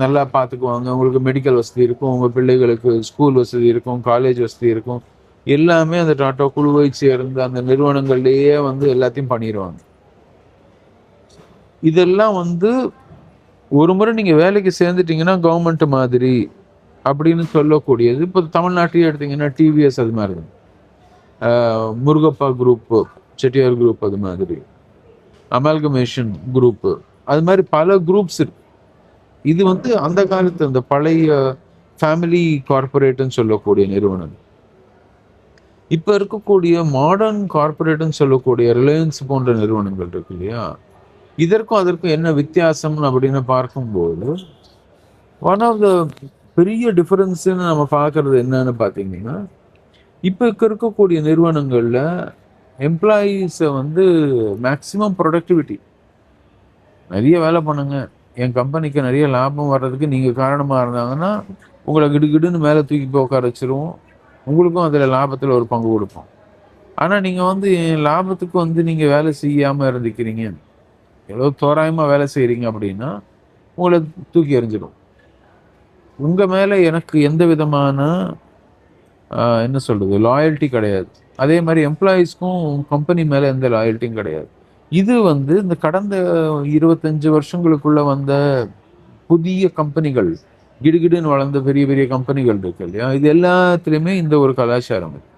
நல்லா பார்த்துக்குவாங்க. உங்களுக்கு மெடிக்கல் வசதி இருக்கும், உங்கள் பிள்ளைகளுக்கு ஸ்கூல் வசதி இருக்கும், காலேஜ் வசதி இருக்கும். எல்லாமே அந்த டாட்டா குழுவை சேர்ந்து அந்த நிறுவனங்கள்லேயே வந்து எல்லாத்தையும் பண்ணிடுவாங்க. இதெல்லாம் வந்து ஒரு முறை நீங்கள் வேலைக்கு சேர்ந்துட்டீங்கன்னா கவர்மெண்ட் மாதிரி அப்படின்னு சொல்லக்கூடியது. இப்போ தமிழ்நாட்டையே எடுத்தீங்கன்னா டிவிஎஸ் அது மாதிரி தான், முருகப்பா குரூப்பு, செட்டியார் குரூப் அது மாதிரி, அமால்கமேஷன் குரூப்பு, அது மாதிரி பல குரூப்ஸ் இருக்கு. இது வந்து அந்த காலத்து அந்த பழைய ஃபேமிலி கார்பரேட்னு சொல்லக்கூடிய நிறுவனம். இப்போ இருக்கக்கூடிய மாடர்ன் கார்பரேட்னு சொல்லக்கூடிய ரிலையன்ஸ் போன்ற நிறுவனங்கள் இருக்கு இல்லையா, இதற்கும் அதற்கும் என்ன வித்தியாசம் அப்படின்னு பார்க்கும்போது, ஒன் ஆஃப் த பெரிய டிஃபரன்ஸ்ன்னு நம்ம பார்க்கறது என்னன்னு பார்த்தீங்கன்னா, இப்போ இருக்கக்கூடிய நிறுவனங்களில் எம்ப்ளாயீஸை வந்து மேக்சிமம் ப்ரொடக்டிவிட்டி, நிறைய வேலை பண்ணுங்க, என் கம்பெனிக்கு நிறைய லாபம் வர்றதுக்கு நீங்கள் காரணமாக இருந்தாங்கன்னா உங்களை கிடுகிடுன்னு மேலே தூக்கி போய் உட்கார வச்சிருவோம், உங்களுக்கும் அதில் லாபத்தில் ஒரு பங்கு கொடுப்போம். ஆனால் நீங்கள் வந்து என் லாபத்துக்கு வந்து நீங்கள் வேலை செய்யாமல் இருந்துக்கிறீங்க, ஏதோ தோராயமாக வேலை செய்கிறீங்க அப்படின்னா உங்களை தூக்கி எறிஞ்சிடும். உங்கள் மேலே எனக்கு எந்த விதமான என்ன சொல்கிறது லாயல்ட்டி கிடையாது. அதே மாதிரி எம்ப்ளாயீஸ்க்கும் கம்பெனி மேலே எந்த லாயல்ட்டியும் கிடையாது. இது வந்து இந்த கடந்த 25 வருஷங்களுக்குள்ளே வந்த புதிய கம்பெனிகள், கிடுகிடுன்னு வளர்ந்த பெரிய பெரிய கம்பெனிகள் இருக்கு இல்லையா, இது எல்லாத்துலேயுமே இந்த ஒரு கலாச்சாரம் இருக்கு.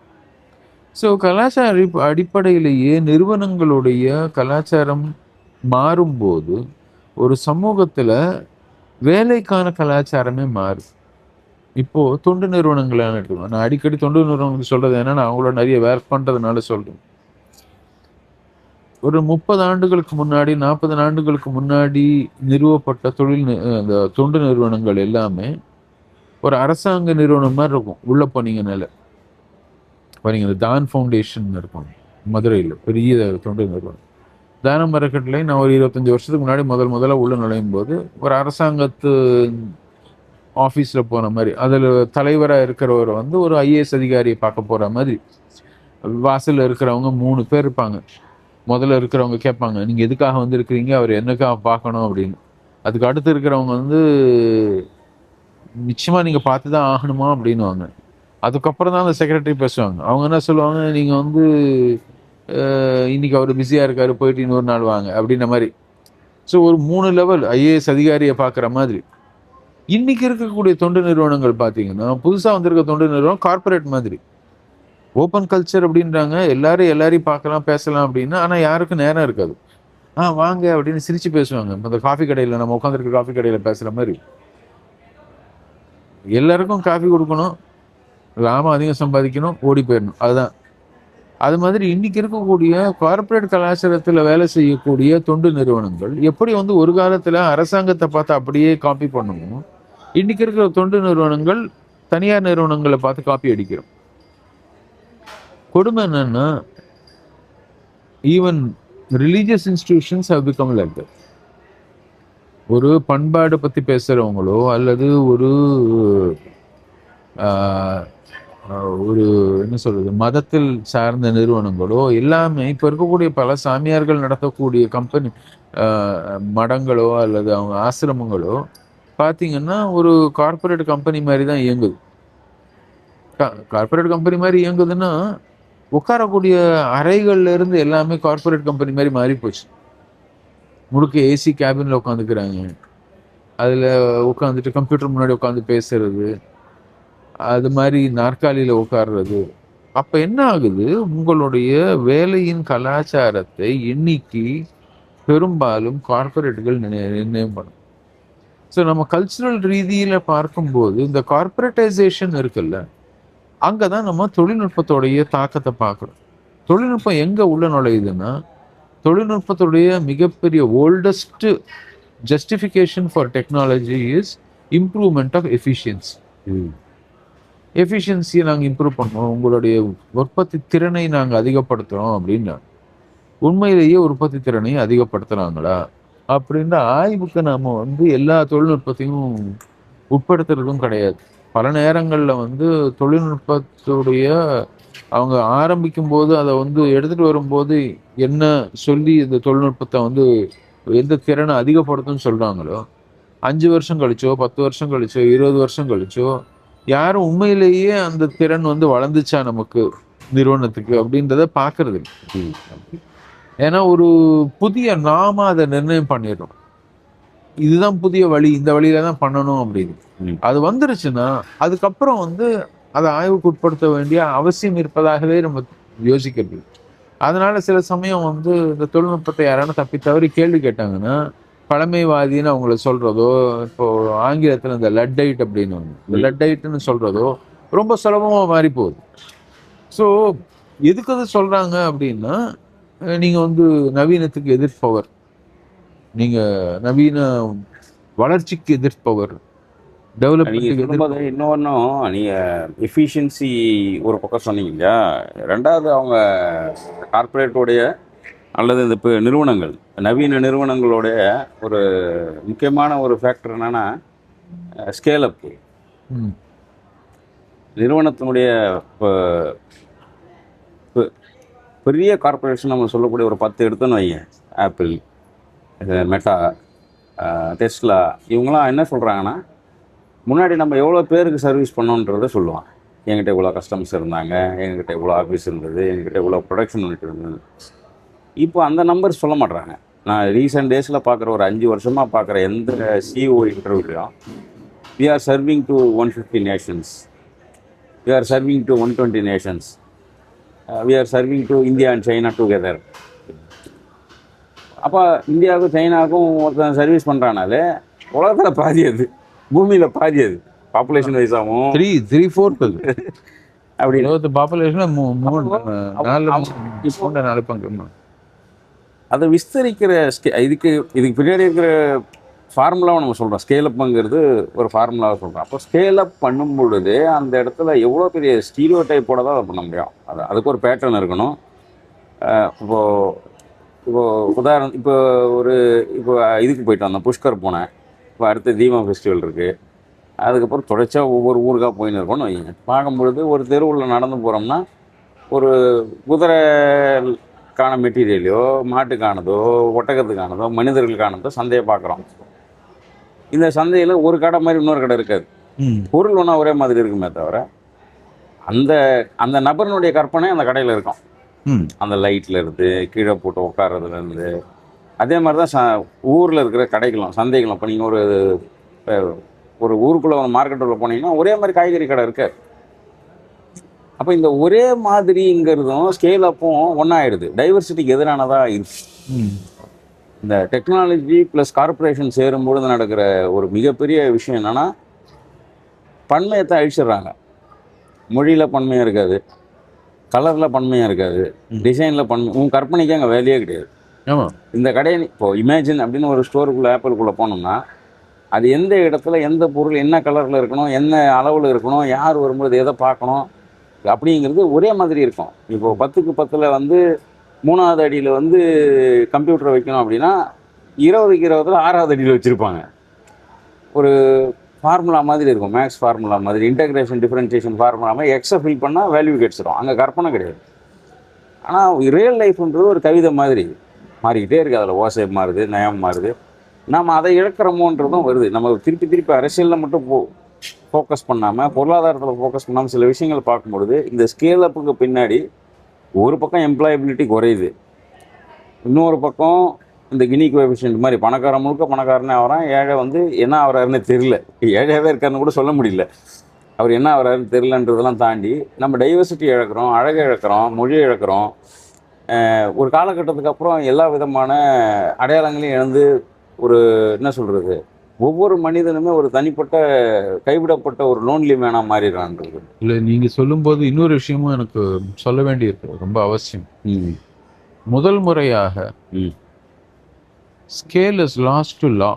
ஸோ கலாச்சார அடிப்படையிலேயே நிறுவனங்களுடைய கலாச்சாரம் மாறும்போது ஒரு சமூகத்தில் வேலைக்கான கலாச்சாரமே மாறும். இப்போது தொண்டு நிறுவனங்களை எடுத்துக்கணும். நான் அடிக்கடி தொண்டு நிறுவனங்களுக்கு சொல்கிறது என்னன்னா, நான் அவங்களோட நிறைய ஒர்க் பண்ணுறதுனால சொல்கிறேன். ஒரு 30 ஆண்டுகளுக்கு முன்னாடி, 40 ஆண்டுகளுக்கு முன்னாடி நிறுவப்பட்ட அந்த தொண்டு நிறுவனங்கள் எல்லாமே ஒரு அரசாங்க நிறுவனம் மாதிரி இருக்கும். உள்ளே போனீங்கனால பாருங்க, இந்த தான் ஃபவுண்டேஷன் இருக்கும் மதுரையில், பெரிய தொண்டு நிறுவனம். தானம் அறக்கட்டளை நான் ஒரு 25 வருஷத்துக்கு முன்னாடி முதல்ல உள்ள நுழையும் போது ஒரு அரசாங்கத்து ஆஃபீஸில் போன மாதிரி, அதில் தலைவராக இருக்கிறவர் வந்து ஒரு ஐஏஎஸ் அதிகாரியை பார்க்க போகிற மாதிரி, வாசலில் இருக்கிறவங்க 3 பேர் இருப்பாங்க. முதல்ல இருக்கிறவங்க கேட்பாங்க, நீங்கள் எதுக்காக வந்து இருக்கிறீங்க, அவர் என்னக்காக பார்க்கணும் அப்படின்னு. அதுக்கு அடுத்து இருக்கிறவங்க வந்து நிச்சயமா நீங்க பார்த்து தான் ஆகணுமா அப்படின்னுவாங்க. அதுக்கப்புறம் தான் அந்த செக்ரட்டரி பேசுவாங்க. அவங்க என்ன சொல்லுவாங்க, நீங்க வந்து இன்னைக்கு அவர் பிஸியா இருக்காரு, போயிட்டு இன்னொரு நாள் வாங்க அப்படின்ற மாதிரி. ஸோ ஒரு 3 லெவல் ஐஏஎஸ் அதிகாரியை பார்க்குற மாதிரி. இன்னைக்கு இருக்கக்கூடிய தொண்டு நிறுவனங்கள் பார்த்தீங்கன்னா, புதுசா வந்திருக்க தொண்டு நிறுவனம் கார்ப்பரேட் மாதிரி. ஓப்பன் கல்ச்சர் அப்படின்றாங்க, எல்லாரும் எல்லாரையும் பார்க்கலாம் பேசலாம் அப்படின்னு. ஆனா யாருக்கும் நேரம் இருக்காது. வாங்க அப்படின்னு சிரிச்சு பேசுவாங்க. இப்ப இந்த காஃபி கடையில நம்ம உட்காந்துருக்க காஃபி கடையில பேசுற மாதிரி. எல்லாருக்கும் காஃபி கொடுக்கணும், லாபம் அதிகம் சம்பாதிக்கணும், ஓடி போயிடணும், அதுதான். அது மாதிரி இன்னைக்கு இருக்கக்கூடிய கார்ப்பரேட் கலாச்சாரத்துல வேலை செய்யக்கூடிய தொண்டு நிறுவனங்கள் எப்படி வந்து ஒரு காலத்துல அரசாங்கத்தை பார்த்து அப்படியே காப்பி பண்ணுமோ, இன்னைக்கு இருக்கிற தொண்டு நிறுவனங்கள் தனியார் நிறுவனங்களை பார்த்து காப்பி அடிக்கிறோம். கொடுமை என்னன்னா, even religious institutions have become like that. ஒரு பண்பாடு பத்தி பேசுறவங்களோ அல்லது ஒரு ஒரு என்ன சொல்றது மதத்தில் சார்ந்த நிறுவனங்களோ எல்லாமே இப்போ இருக்கக்கூடிய பல சாமியார்கள் நடத்தக்கூடிய கம்பெனி மடங்களோ அல்லது அவங்க ஆசிரமங்களோ பார்த்தீங்கன்னா ஒரு கார்ப்பரேட் கம்பெனி மாதிரி தான் இயங்குது. கார்ப்பரேட் கம்பெனி மாதிரி இயங்குதுன்னா உட்காரக்கூடிய அறைகள்ல இருந்து எல்லாமே கார்ப்பரேட் கம்பெனி மாதிரி மாறி போச்சு. முழுக்க ஏசி கேபின்ல உட்காந்துக்கிறாங்க, அதுல உட்காந்துட்டு கம்ப்யூட்டர் முன்னாடி உட்காந்து பேசுறது, அது மாதிரி நாற்காலியில உட்கார்றது. அப்ப என்ன ஆகுது, உங்களுடைய வேலையின் கலாச்சாரத்தை இன்னைக்கு பெரும்பாலும் கார்ப்பரேட்டுகள் நிர்ணயம் பண்ணும். ஸோ நம்ம கல்ச்சுரல் ரீதியில பார்க்கும்போது இந்த கார்ப்பரேட்டைசேஷன் இருக்குல்ல, அங்கதான் நம்ம தொழில்நுட்பத்தோடைய தாக்கத்தை பார்க்குறோம். தொழில்நுட்பம் எங்க உள்ள நுழையுதுன்னா, தொழில்நுட்பத்துடைய மிகப்பெரிய oldest justification for technology is improvement of efficiency. எஃபிஷியன்சியை நாங்கள் இம்ப்ரூவ் பண்ணோம், உங்களுடைய உற்பத்தி திறனை நாங்கள் அதிகப்படுத்துகிறோம் அப்படின்னா, உண்மையிலேயே உற்பத்தி திறனை அதிகப்படுத்துகிறாங்களா அப்படின்ற ஆய்வுக்கு நாம் வந்து எல்லா தொழில்நுட்பத்தையும் உட்படுத்துறதும் கிடையாது. பல நேரங்களில் வந்து தொழில்நுட்பத்துடைய அவங்க ஆரம்பிக்கும் போது அதை வந்து எடுத்துகிட்டு வரும்போது என்ன சொல்லி இந்த தொழில்நுட்பத்தை வந்து எந்த திறனை அதிகப்படுத்தும்னு சொல்கிறாங்களோ, 5 வருஷம் கழிச்சோ 10 வருஷம் கழிச்சோ 20 வருஷம் கழிச்சோ யாரும் உண்மையிலேயே அந்த திறன் வந்து வளர்ந்துச்சா நமக்கு நிறுவனத்துக்கு அப்படின்றத பார்க்கறது. ஏன்னா ஒரு புதிய நாம அதை நிர்ணயம் பண்ணிடுறோம், இதுதான் புதிய வழி, இந்த வழியில தான் பண்ணணும் அப்படின்னு. அது வந்துருச்சுன்னா அதுக்கப்புறம் வந்து அதை ஆய்வுக்கு உட்படுத்த வேண்டிய அவசியம் இருப்பதாகவே நம்ம யோசிக்கிறது. அதனால சில சமயம் வந்து இந்த தொழில்நுட்பத்தை யாரான தப்பி தவறி கேள்வி கேட்டாங்கன்னா பழமைவாதின்னு அவங்கள சொல்றதோ, இப்போ ஆங்கிலத்தில் இந்த லட்டைட் அப்படின்னு இந்த லட்டைட்னு சொல்றதோ ரொம்ப சுலபமா மாறி போகுது. ஸோ எதுக்கு அது சொல்றாங்க அப்படின்னா, நீங்க வந்து நவீனத்துக்கு எதிர்ப்பவர், நீங்க நவீன வளர்ச்சிக்கு எதிர்ப்பவர், டெவலப்மெண்ட்டுக்கு. இன்னொன்னும் நீங்க எஃபிஷியன்சி ஒரு பக்கம் சொன்னீங்க இல்லையா, ரெண்டாவது அவங்க கார்பரேட்டோடைய அல்லது இந்த இப்போ நிறுவனங்கள் நவீன நிறுவனங்களுடைய ஒரு முக்கியமான ஒரு ஃபேக்டர் என்னன்னா ஸ்கேலப். நிறுவனத்தினுடைய பெரிய கார்பரேஷன் நம்ம சொல்லக்கூடிய ஒரு 10 எடுத்துன்னு வைங்க, ஆப்பிள், மெட்டா, டெஸ்லா, இவங்களாம் என்ன சொல்கிறாங்கன்னா, முன்னாடி நம்ம எவ்வளோ பேருக்கு சர்வீஸ் பண்ணோன்றதை சொல்லுவாங்க. என்கிட்ட இவ்வளோ கஸ்டமர்ஸ் இருந்தாங்க, எங்ககிட்ட இவ்வளோ ஆஃபீஸ் இருந்தது, எங்ககிட்ட இவ்வளோ ப்ரொடக்ஷன் யூனிட் இருந்தது. இப்போ அந்த நம்பர் சொல்ல மாட்றாங்க. நான் ரீசெண்ட் டேஸில் பார்க்குற ஒரு 5 வருஷமாக பார்க்குற எந்த CEO இன்டர்வியூலையும் we are serving to 150 nations, we are serving to 120 nations, we are serving to India and China together. அப்போ இந்தியாவுக்கும் சைனாவுக்கும் ஒருத்தன் சர்வீஸ் பண்ணுறானாலே உலகத்தில் பாதி அது, பூமியில் பாதி அது, பாப்புலேஷன் வைஸாகவும் 3/4 அப்படி பாப்புலேஷன் அதை விஸ்தரிக்கிற இதுக்கு பின்னாடி இருக்கிற ஃபார்முலாவை நம்ம சொல்கிறோம். ஸ்கேலப்புங்கிறது ஒரு ஃபார்முலாவை சொல்கிறோம். அப்போ ஸ்கேலப் பண்ணும் பொழுது அந்த இடத்துல எவ்வளோ பெரிய ஸ்டீரியோ டைப்போட தான் அதை பண்ண முடியும். அதுக்கு ஒரு பேட்டர்ன் இருக்கணும். இப்போது உதாரணம், இப்போ இதுக்கு போயிட்டு வந்தேன், புஷ்கர் போனேன். இப்போ அடுத்து தீபம் ஃபெஸ்டிவல் இருக்குது. அதுக்கப்புறம் தொடர்ச்சியாக ஒவ்வொரு ஊருக்காக போயின்னு இருக்கோன்னு வைங்க. பார்க்கும்பொழுது ஒரு தெருவில் நடந்து போகிறோம்னா ஒரு குதிரைக்கான மெட்டீரியலையோ, மாட்டுக்கானதோ, ஒட்டகத்துக்கானதோ, மனிதர்களுக்கானதோ சந்தையை பார்க்குறோம். இந்த சந்தையில் ஒரு கடை மாதிரி இன்னொரு கடை இருக்காது. பொருள் ஒன்றா ஒரே மாதிரி இருக்குமே தவிர அந்த அந்த நபரினுடைய கற்பனை அந்த கடையில் இருக்கும். அந்த லைட்டில் இருந்து கீழே போட்டு உட்கார்றதுலேருந்து அதே மாதிரி தான் ஊரில் இருக்கிற கடைகளும் சந்தைகளும். இப்போ நீங்கள் ஒரு ஊருக்குள்ளே ஒரு மார்க்கெட்டுக்குள்ளே போனீங்கன்னா ஒரே மாதிரி காய்கறி கடை இருக்காது. அப்போ இந்த ஒரே மாதிரிங்கிறதும் ஸ்கேல் அப்பும் ஒன்றாயிடுது, டைவர்சிட்டிக்கு எதிரானதாக இருக்கு. இந்த டெக்னாலஜி ப்ளஸ் கார்பரேஷன் சேரும்பொழுது நடக்கிற ஒரு மிகப்பெரிய விஷயம் என்னென்னா பன்மையத்தை அழிச்சிடுறாங்க. மொழியில் பன்மையாக இருக்காது, கலரில் பன்மையாக இருக்காது, டிசைனில் உன் கற்பனைக்கு அங்கே வேலையே கிடையாது. இந்த கடையை இப்போது இமேஜின் அப்படின்னு ஒரு ஸ்டோருக்குள்ளே ஆப்பிள்குள்ளே போனோம்னா அது எந்த இடத்துல எந்த பொருள் என்ன கலரில் இருக்கணும், என்ன அளவில் இருக்கணும், யார் வரும்போது எதை பார்க்கணும் அப்படிங்கிறது ஒரே மாதிரி இருக்கும். இப்போது 10க்கு 10 3வது அடியில் கம்ப்யூட்டரை வைக்கணும் அப்படின்னா 20க்கு 20 6வது அடியில் வச்சுருப்பாங்க. ஒரு ஃபார்முலா மாதிரி இருக்கும், மேக்ஸ் ஃபார்முலா மாதிரி, இன்டகிரேஷன் டிஃபரன்ஷியேஷன் ஃபார்முலா மாதிரி. எக்ஸை ஃபில் பண்ணால் வேல்யூ கிடச்சிடும். அங்கே கற்பனை கிடையாது. ஆனால் ரியல் லைஃப்ன்றது ஒரு கவிதை மாதிரி மாறிக்கிட்டே இருக்குது. அதில் ஓசை மாறுது, நயம் மாறுது. நாம் அதை இழக்கிறோமோன்றதும் வருது. நம்ம திருப்பி அரசியலில் மட்டும் ஃபோக்கஸ் பண்ணாமல் பொருளாதாரத்தில் ஃபோக்கஸ் பண்ணாமல் சில விஷயங்கள் பார்க்கும்பொழுது இந்த ஸ்கேல் அப்புக்கு பின்னாடி ஒரு பக்கம் எம்ப்ளாயபிலிட்டி குறையுது, இன்னொரு பக்கம் இந்த கினி கோஎஃபிஷியன்ட் மாதிரி பணக்காரன் முழுக்க பணக்காரனே ஆகிறான், ஏழை என்ன ஆகிறாருன்னு தெரியல, ஏழையாகவே இருக்காருன்னு கூட சொல்ல முடியல, அவர் என்ன ஆகிறாருன்னு தெரிலன்றதெல்லாம் தாண்டி நம்ம டைவர்சிட்டி இழக்கிறோம், அழகை இழக்கிறோம், மொழி இழக்கிறோம். ஒரு காலகட்டத்துக்கு அப்புறம் எல்லா விதமான அடையாளங்களையும் இழந்து ஒரு என்ன சொல்கிறது, ஒவ்வொரு மனிதனுமே ஒரு தனிப்பட்ட கைவிடப்பட்ட ஒரு லோன்லி மேனாக மாறிடுறான்றது. இல்லை, நீங்கள் சொல்லும்போது இன்னொரு விஷயமும் எனக்கு சொல்ல வேண்டியிருக்கு, ரொம்ப அவசியம். முதல் முறையாக scale is lost to law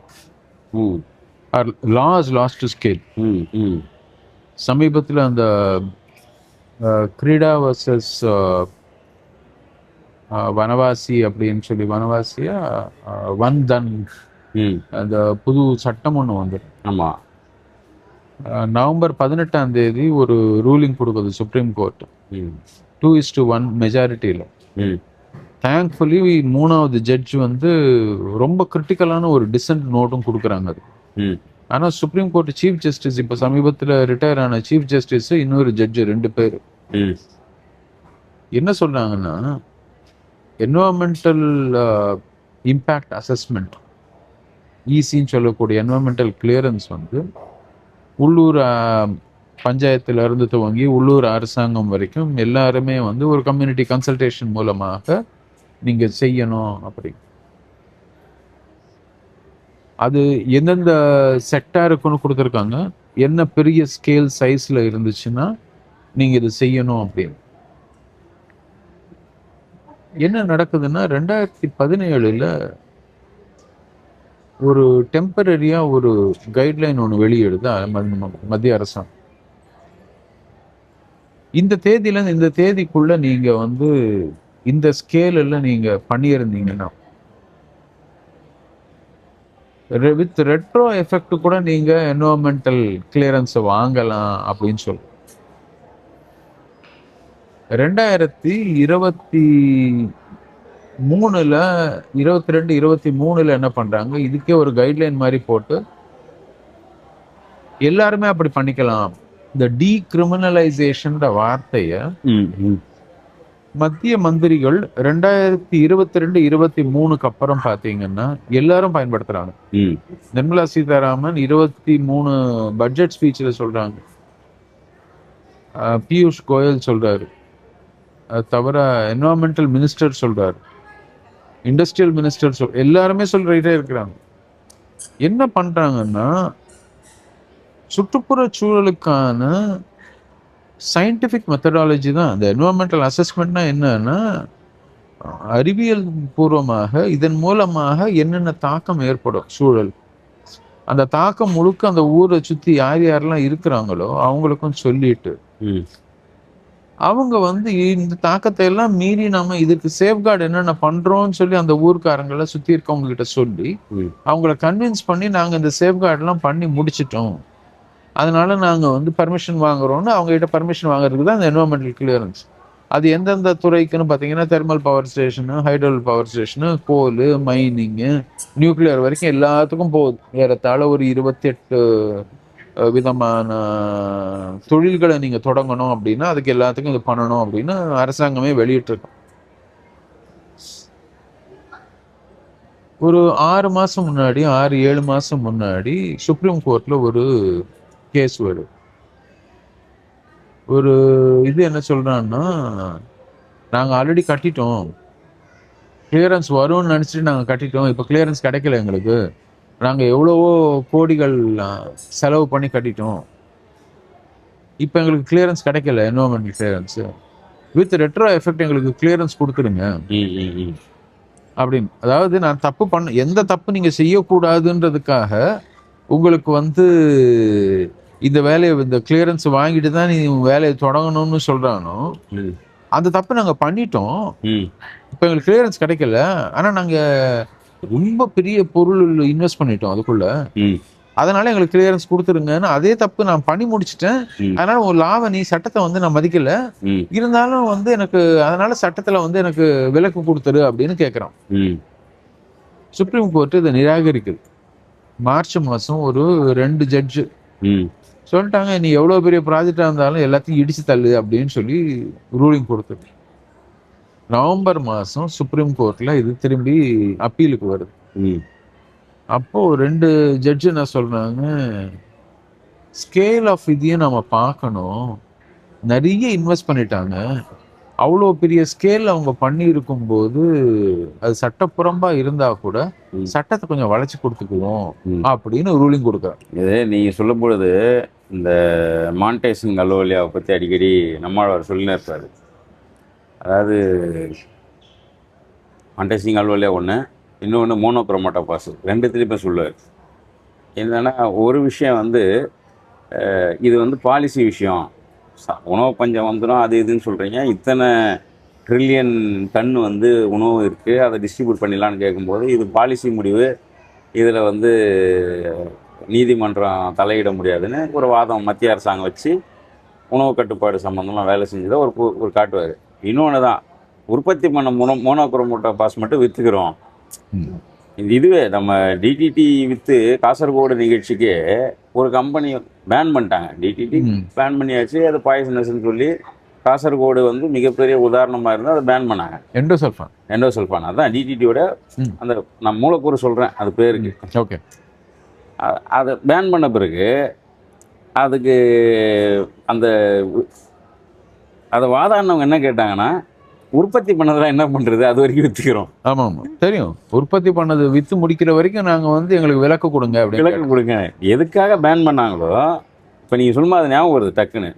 or law is lost to scale. சமீபத்தில் அந்த கிரீடா வர்சஸ் வனவாசி அப்படின்னு சொல்லி, வனவாசியா வன்தன், அந்த புது சட்டம் ஒன்று வந்துடும். ஆமாம், நவம்பர் 18 ஒரு ரூலிங் கொடுக்குது சுப்ரீம் கோர்ட் 2:1 மெஜாரிட்டியில். தேங்க்ஃபுல்லி 3வது ஜட்ஜ் ரொம்ப கிரிட்டிக்கலான ஒரு டிசன்ட் நோட்டும் கொடுக்குறாங்க அது. ஆனால் சுப்ரீம் கோர்ட் சீஃப் ஜஸ்டிஸ், இப்போ சமீபத்தில் ரிட்டையர் ஆன சீஃப் ஜஸ்டிஸ், இன்னொரு ஜட்ஜு, 2 பேர் என்ன சொல்றாங்கன்னா, என்வரான்மெண்டல் இம்பேக்ட் அசஸ்மெண்ட், ஈசின்னு சொல்லக்கூடிய என்வரான்மெண்டல் கிளியரன்ஸ் உள்ளூர் பஞ்சாயத்துல இருந்து துவங்கி உள்ளூர் அரசாங்கம் வரைக்கும் எல்லாருமே ஒரு கம்யூனிட்டி கன்சல்டேஷன் மூலமாக நீங்க செய்யணும். அப்படி அது எந்தெந்த செக்டாருக்குன்னு கொடுத்துருக்காங்க, என்ன பெரிய ஸ்கேல் சைஸ்ல இருந்துச்சுன்னா நீங்க இது செய்யணும் அப்படின்னு. என்ன நடக்குதுன்னா 2017 ஒரு டெம்பரரியா ஒரு கைட்லைன் ஒன்று வெளியிடுது மத்திய அரசாங்கம். இந்த தேதியில இந்த தேதிக்குள்ள நீங்க இந்த ஸ்கேலில் நீங்க பண்ணியிருந்தீங்கன்னா வித் ரெட்ரோ எஃபெக்ட் கூட நீங்க என்வரான்மெண்டல் கிளியரன்ஸை வாங்கலாம் அப்படின்னு சொல்லு. 2023 22-23 என்ன பண்றாங்க, இதுக்கே ஒரு கைட்லைன் மாதிரி போட்டு எல்லாருமே அப்படி பண்ணிக்கலாம். இந்த டீக்ரிமினலைசேஷன் வார்த்தைய மத்திய மந்திரிகள் 2022-23 அப்புறம் பாத்தீங்கன்னா எல்லாரும் பயன்படுத்துறாங்க. நிர்மலா சீதாராமன் 23 பட்ஜெட் ஸ்பீச்ல சொல்றாங்க, பியூஷ் கோயல் சொல்றாரு, அது தவிர என்வரான்மெண்டல் மினிஸ்டர் சொல்றாரு, இண்டஸ்ட்ரியல் மினிஸ்டர் எல்லாருமே சொல்லிட்டே இருக்கிறாங்க. என்ன பண்றாங்கன்னா, சுற்றுப்புற சூழலுக்கான சயின்டிஃபிக் மெத்தடாலஜி தான் அந்த என்வரான்மெண்டல் அசஸ்மெண்ட்னா என்னன்னா, அறிவியல் பூர்வமாக இதன் மூலமாக என்னென்ன தாக்கம் ஏற்படும் சூழல், அந்த தாக்கம் முழுக்க அந்த ஊரை சுத்தி யார் யாரெல்லாம் இருக்கிறாங்களோ அவங்களுக்கும் சொல்லிட்டு அவங்க இந்த தாக்கத்தை எல்லாம் மீறி நம்ம இதுக்கு சேஃப்கார்டு என்னென்ன பண்றோம்னு சொல்லி அந்த ஊர்க்காரங்களை சுத்தி இருக்கவங்க கிட்ட சொல்லி அவங்கள கன்வின்ஸ் பண்ணி நாங்க இந்த சேஃப்கார்டு எல்லாம் பண்ணி முடிச்சிட்டோம், அதனால நாங்க பர்மிஷன் வாங்குறோம்னு அவங்க கிட்ட பர்மிஷன் வாங்குறதுக்கு தான் இந்த என்வரான்மெண்டல் கிளியரன்ஸ். அது எந்தெந்த துறைக்குன்னு பார்த்தீங்கன்னா, thermal power station, hydel power station, coal, mining, nuclear வரைக்கும் எல்லாத்துக்கும் போகுது. ஏறத்தாழ ஒரு 28 விதமான தொழில்களை நீங்கள் தொடங்கணும் அப்படின்னா அதுக்கு எல்லாத்துக்கும் இது பண்ணணும் அப்படின்னு அரசாங்கமே வெளியிட்டிருக்கோம். ஒரு 6 மாதம் முன்னாடி 6-7 மாதம் முன்னாடி சுப்ரீம் கோர்ட்டில் ஒரு கேஸ் வரும். ஒரு இது என்ன சொல்கிறான்னா, நாங்கள் ஆல்ரெடி கட்டிட்டோம், கிளியரன்ஸ் வரும்னு நினச்சிட்டு நாங்கள் கட்டிட்டோம், இப்போ கிளியரன்ஸ் கிடைக்கல எங்களுக்கு, நாங்கள் எவ்வளவோ கோடிகள் செலவு பண்ணி கட்டிட்டோம், இப்போ எங்களுக்கு கிளியரன்ஸ் கிடைக்கல, environmental clearance, with retro effect எங்களுக்கு கிளியரன்ஸ் கொடுத்துருங்க அப்படின்னு. அதாவது நான் தப்பு பண்ண எந்த தப்பு நீங்கள் செய்யக்கூடாதுன்றதுக்காக உங்களுக்கு வந்து இந்த வேலையை இந்த கிளியரன்ஸ் வாங்கிட்டு தான் நீ வேலையை தொடங்கணும்னு சொல்கிறானோ, அந்த தப்பு நாங்கள் பண்ணிட்டோம், இப்போ எங்களுக்கு கிளியரன்ஸ் கிடைக்கல, ஆனால் நாங்கள் ரொம்ப பெரிய பொருள் இன்வெஸ்ட் பண்ணிட்டோம் அதுக்குள்ள, அதனால எங்களுக்கு கிளியரன்ஸ் கொடுத்துருங்கன்னு அதே தப்பு நான் பண்ணி முடிச்சிட்டேன், அதனால ஒரு லாவை நீ சட்டத்தை வந்து நான் மதிக்கல, இருந்தாலும் வந்து எனக்கு அதனால சட்டத்துல வந்து எனக்கு விலக்கு கொடுத்துரு அப்படின்னு கேட்குறான். சுப்ரீம் கோர்ட் இதை நிராகரிக்குது. மார்ச் மாதம் ஒரு 2 ஜட்ஜு சொல்லிட்டாங்க, நீ எவ்வளோ பெரிய ப்ராஜெக்டாக இருந்தாலும் எல்லாத்தையும் இடிச்சு தள்ளு அப்படின்னு சொல்லி ரூலிங் கொடுத்துரு. நவம்பர் மாதம் சுப்ரீம் கோர்ட்டில் இது திரும்பி அப்பீலுக்கு வருது. அப்போது 2 ஜட்ஜு என்ன சொல்கிறாங்க, ஸ்கேல் ஆஃப் இதையும் நம்ம பார்க்கணும், நிறைய இன்வெஸ்ட் பண்ணிட்டாங்க, அவ்வளோ பெரிய ஸ்கேல் அவங்க பண்ணியிருக்கும் போது அது சட்டப்புறம்பாக இருந்தால் கூட சட்டத்தை கொஞ்சம் வளைச்சி கொடுத்துக்குவோம் அப்படின்னு ரூலிங் கொடுக்குறாங்க. இது நீங்கள் சொல்லும் பொழுது இந்த மான்டே சிங் அலுவலியாவை பற்றி அடிக்கடி நம்மாழ்வார் சொல்லினே இருப்பார். அதாவது மான்டே சிங் அலுவலியா ஒன்று, இன்னொன்று மோனோக்ரோமேட்டோ பாஸ், ரெண்டுத்துலேயுமே சொல்லுவார். என்னென்னா ஒரு விஷயம் வந்து இது வந்து பாலிசி விஷயம், உணவு பஞ்சம் வந்துடும் அது இதுன்னு சொல்கிறீங்க, இத்தனை ட்ரில்லியன் டன் வந்து உணவு இருக்குது, அதை டிஸ்ட்ரிபியூட் பண்ணிடலான்னு கேட்கும்போது இது பாலிசி முடிவு, இதில் வந்து நீதிமன்றம் தலையிட முடியாதுன்னு ஒரு வாதம் மத்திய அரசாங்கம் வச்சு உணவு கட்டுப்பாடு சம்மந்தமாக வேலை செஞ்சதை ஒரு காட்டுவார். இன்னொன்று தான் உற்பத்தி பண்ண மோனோக்ரோமேட்டோ பாஸ் மட்டும் விற்றுக்கிறோம். இதுவே நம்ம டிடிடி விற்று காசர்கோடு நிகழ்ச்சிக்கு ஒரு கம்பெனி பேன் பண்ணிட்டாங்க, டிடிடி பேன் பண்ணியாச்சு, அது பாய்சனஸ்ன்னு சொல்லி காசர்கோடு வந்து மிகப்பெரிய உதாரணமாக இருந்தால் அதை பேன் பண்ணாங்க. எண்டோசல்ஃபான் அதுதான் டிடிடியோட அந்த நான் மூலக்கூறு சொல்கிறேன் அது பேருக்கு. ஓகே, அதை பேன் பண்ண பிறகு அதுக்கு அதை வாதாடினவங்க என்ன கேட்டாங்கன்னா, உற்பத்தி பண்ணதெல்லாம் என்ன பண்ணுறது, அது வரைக்கும் விற்றுக்கிறோம். ஆமாம் ஆமாம் தெரியும், உற்பத்தி பண்ணது விற்று முடிக்கிற வரைக்கும் நாங்கள் வந்து எங்களுக்கு விலக்கு கொடுங்க அப்படி. விலக்கு கொடுங்க. எதுக்காக பேன் பண்ணாங்களோ இப்போ நீங்கள் சொல்லுமா அது ஞாபகம் வருது டக்குன்னு.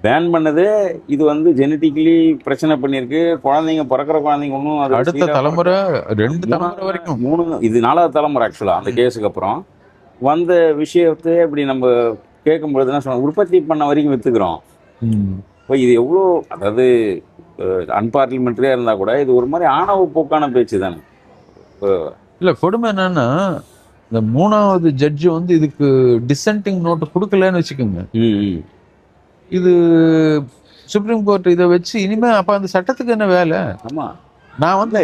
பேன் பண்ணது இது வந்து ஜெனட்டிக்கலி பிரச்சனை பண்ணியிருக்கு, குழந்தைங்க பிறக்கிற குழந்தைங்க ஒன்றும் அது அடுத்த தலைமுறை 2 தலைமுறை வரைக்கும் 3 இது 4வது தலைமுறை ஆக்சுவலாக அந்த கேஸுக்கு அப்புறம் வந்த விஷயத்தை இப்படி நம்ம கேட்கும்பொழுது என்ன சொன்னோம், உற்பத்தி பண்ண வரைக்கும் விற்றுக்கிறோம். இப்போ இது எவ்வளோ, அதாவது அன்பார்லிமெண்ட்ரியாக இருந்தால் கூட இது ஒரு மாதிரி ஆணவ போக்கான பேச்சு தானே. இல்லை, கொடுமை என்னன்னா இந்த 3வது ஜட்ஜு வந்து இதுக்கு டிசென்டிங் நோட்டு கொடுக்கலன்னு வச்சுக்கோங்க, இது சுப்ரீம் கோர்ட் இதை வச்சு இனிமே அப்போ அந்த சட்டத்துக்கு என்ன வேலை? ஆமாம், நான் வந்து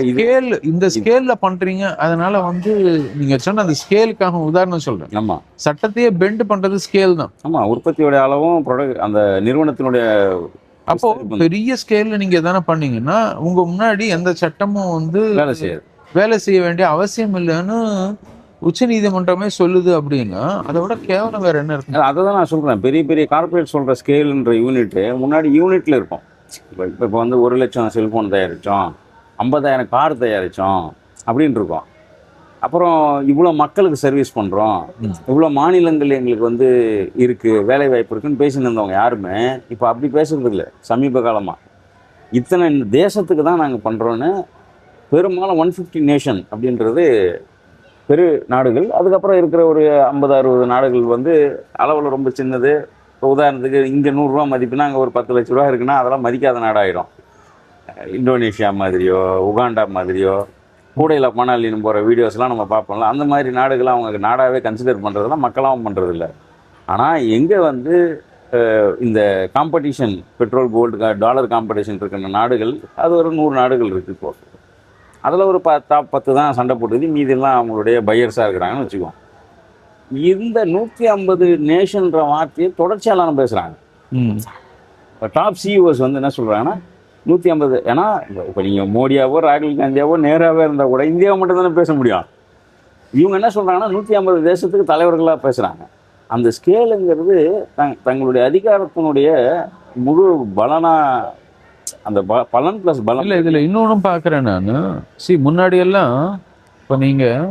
இந்த ஸ்கேல்ல பண்றீங்க, அதனால வந்து நீங்க சொன்ன அந்த ஸ்கேலுக்காக உதாரணம் சொல்றேன். ஆமா, சட்டத்தையே பெண்ட் பண்றது ஸ்கேல் தான். ஆமா, உற்பத்தியோட அளவும் அந்த நிறுவனத்தினுடைய. அப்போ பெரிய ஸ்கேல்ல நீங்க எதானே பண்ணீங்கன்னா உங்க முன்னாடி எந்த சட்டமும் வந்து வேலை செய்ய வேண்டிய அவசியம் இல்லைன்னு உச்ச நீதிமன்றமே சொல்லுது. அப்படின்னா அதை விட கேவலம் வேற என்ன இருக்கு? அதை தான் நான் சொல்றேன். பெரிய பெரிய கார்பரேட் சொல்ற ஸ்கேல்ன்ற யூனிட்டு முன்னாடி யூனிட்ல இருக்கும். இப்போ வந்து 1 லட்சம் செல்போன் தயாரித்தோம், 50,000 கார் தயாரித்தோம் அப்படின்னு இருக்கோம். அப்புறம் இவ்வளோ மக்களுக்கு சர்வீஸ் பண்ணுறோம், இவ்வளோ மாநிலங்கள் எங்களுக்கு வந்து இருக்குது, வேலை வாய்ப்பு இருக்குன்னு பேசின்னு இருந்தவங்க யாருமே இப்போ அப்படி பேசுறது இல்லை. சமீப காலமாக இத்தனை தேசத்துக்கு தான் நாங்கள் பண்ணுறோன்னு பெரும்பாலும் 150 நேஷன் அப்படின்றது பெரு நாடுகள். அதுக்கப்புறம் இருக்கிற ஒரு 50-60 நாடுகள் வந்து அளவில் ரொம்ப சின்னது. இப்போ உதாரணத்துக்கு இங்கே 100 ரூபா மதிப்புனா அங்கே ஒரு 10 லட்ச ரூபா இருக்குன்னா அதெல்லாம் மதிக்காத நாடாயிடும். இந்தோனேஷியா மாதிரியோ உகாண்டா மாதிரியோ கூடையில் மணாலின்னு போகிற வீடியோஸ்லாம் நம்ம பார்ப்போம்ல, அந்த மாதிரி நாடுகள் அவங்க நாடாகவே கன்சிடர் பண்ணுறதுலாம் மக்களாகவும் பண்ணுறதில்ல. ஆனால் எங்கே வந்து இந்த competition petrol gold dollar competition இருக்கிற நாடுகள் அது ஒரு 100 நாடுகள் இருக்குது. இப்போ அதில் ஒரு டாப் 10 தான் சண்டை போட்டுது, மீதெல்லாம் அவங்களுடைய பையர்ஸாக இருக்கிறாங்கன்னு வச்சுக்குவோம். இந்த 150 நேஷன்ற வார்த்தையை தொடர்ச்சியாலாம் பேசுகிறாங்க. இப்போ டாப் சிஇஓஸ் வந்து என்ன சொல்கிறாங்கன்னா 150, ஏன்னா இப்போ நீங்கள் மோடியாவோ ராகுல் காந்தியாவோ நேராகவே இருந்தால் கூட இந்தியாவை மட்டும் தானே பேச முடியும். இவங்க என்ன சொல்கிறாங்கன்னா 150 தேசத்துக்கு தலைவர்களாக பேசுகிறாங்க. அந்த ஸ்கேலுங்கிறது தங்களுடைய அதிகாரத்தினுடைய முழு பலனா, அந்த பலன் ப்ளஸ் பலம். இல்லை, இதில் இன்னொன்றும் பார்க்குறேன் நான். முன்னாடியெல்லாம் இப்போ நீங்கள்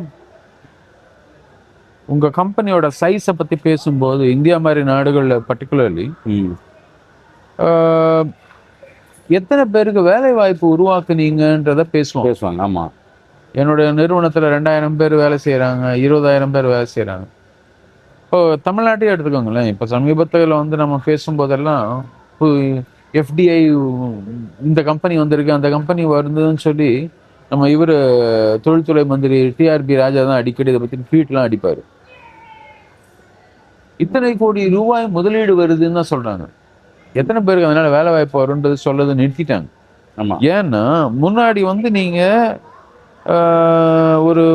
உங்கள் கம்பெனியோட சைஸை பற்றி பேசும்போது இந்தியா மாதிரி நாடுகளில் பர்டிகுலர்லி எத்தனை பேருக்கு வேலை வாய்ப்பு உருவாக்குனீங்கன்றத பேசுவாங்க. ஆமாம், என்னுடைய நிறுவனத்தில் 2000 பேர் வேலை செய்கிறாங்க, 20,000 பேர் வேலை செய்கிறாங்க. இப்போ தமிழ்நாட்டையே எடுத்துக்கோங்களேன். இப்போ சமீபத்தில் வந்து நம்ம பேசும்போதெல்லாம் எஃப்டிஐ இந்த கம்பெனி வந்திருக்கு, அந்த கம்பெனி வருதுன்னு சொல்லி நம்ம இவர் தொழில்துறை மந்திரி டிஆர்பி ராஜா தான் அடிக்கடி இதை பற்றி ட்வீட்லாம் அடிப்பார். இத்தனை கோடி ரூபாய் முதலீடு வருதுன்னு தான் சொல்கிறாங்க. எத்தனை பேருக்கு அதனால வேலை வாய்ப்பு வரும்ன்றது சொல்லதை நிறுத்திட்டாங்க. ஆமாம். ஏன்னா முன்னாடி வந்து நீங்கள் ஒரு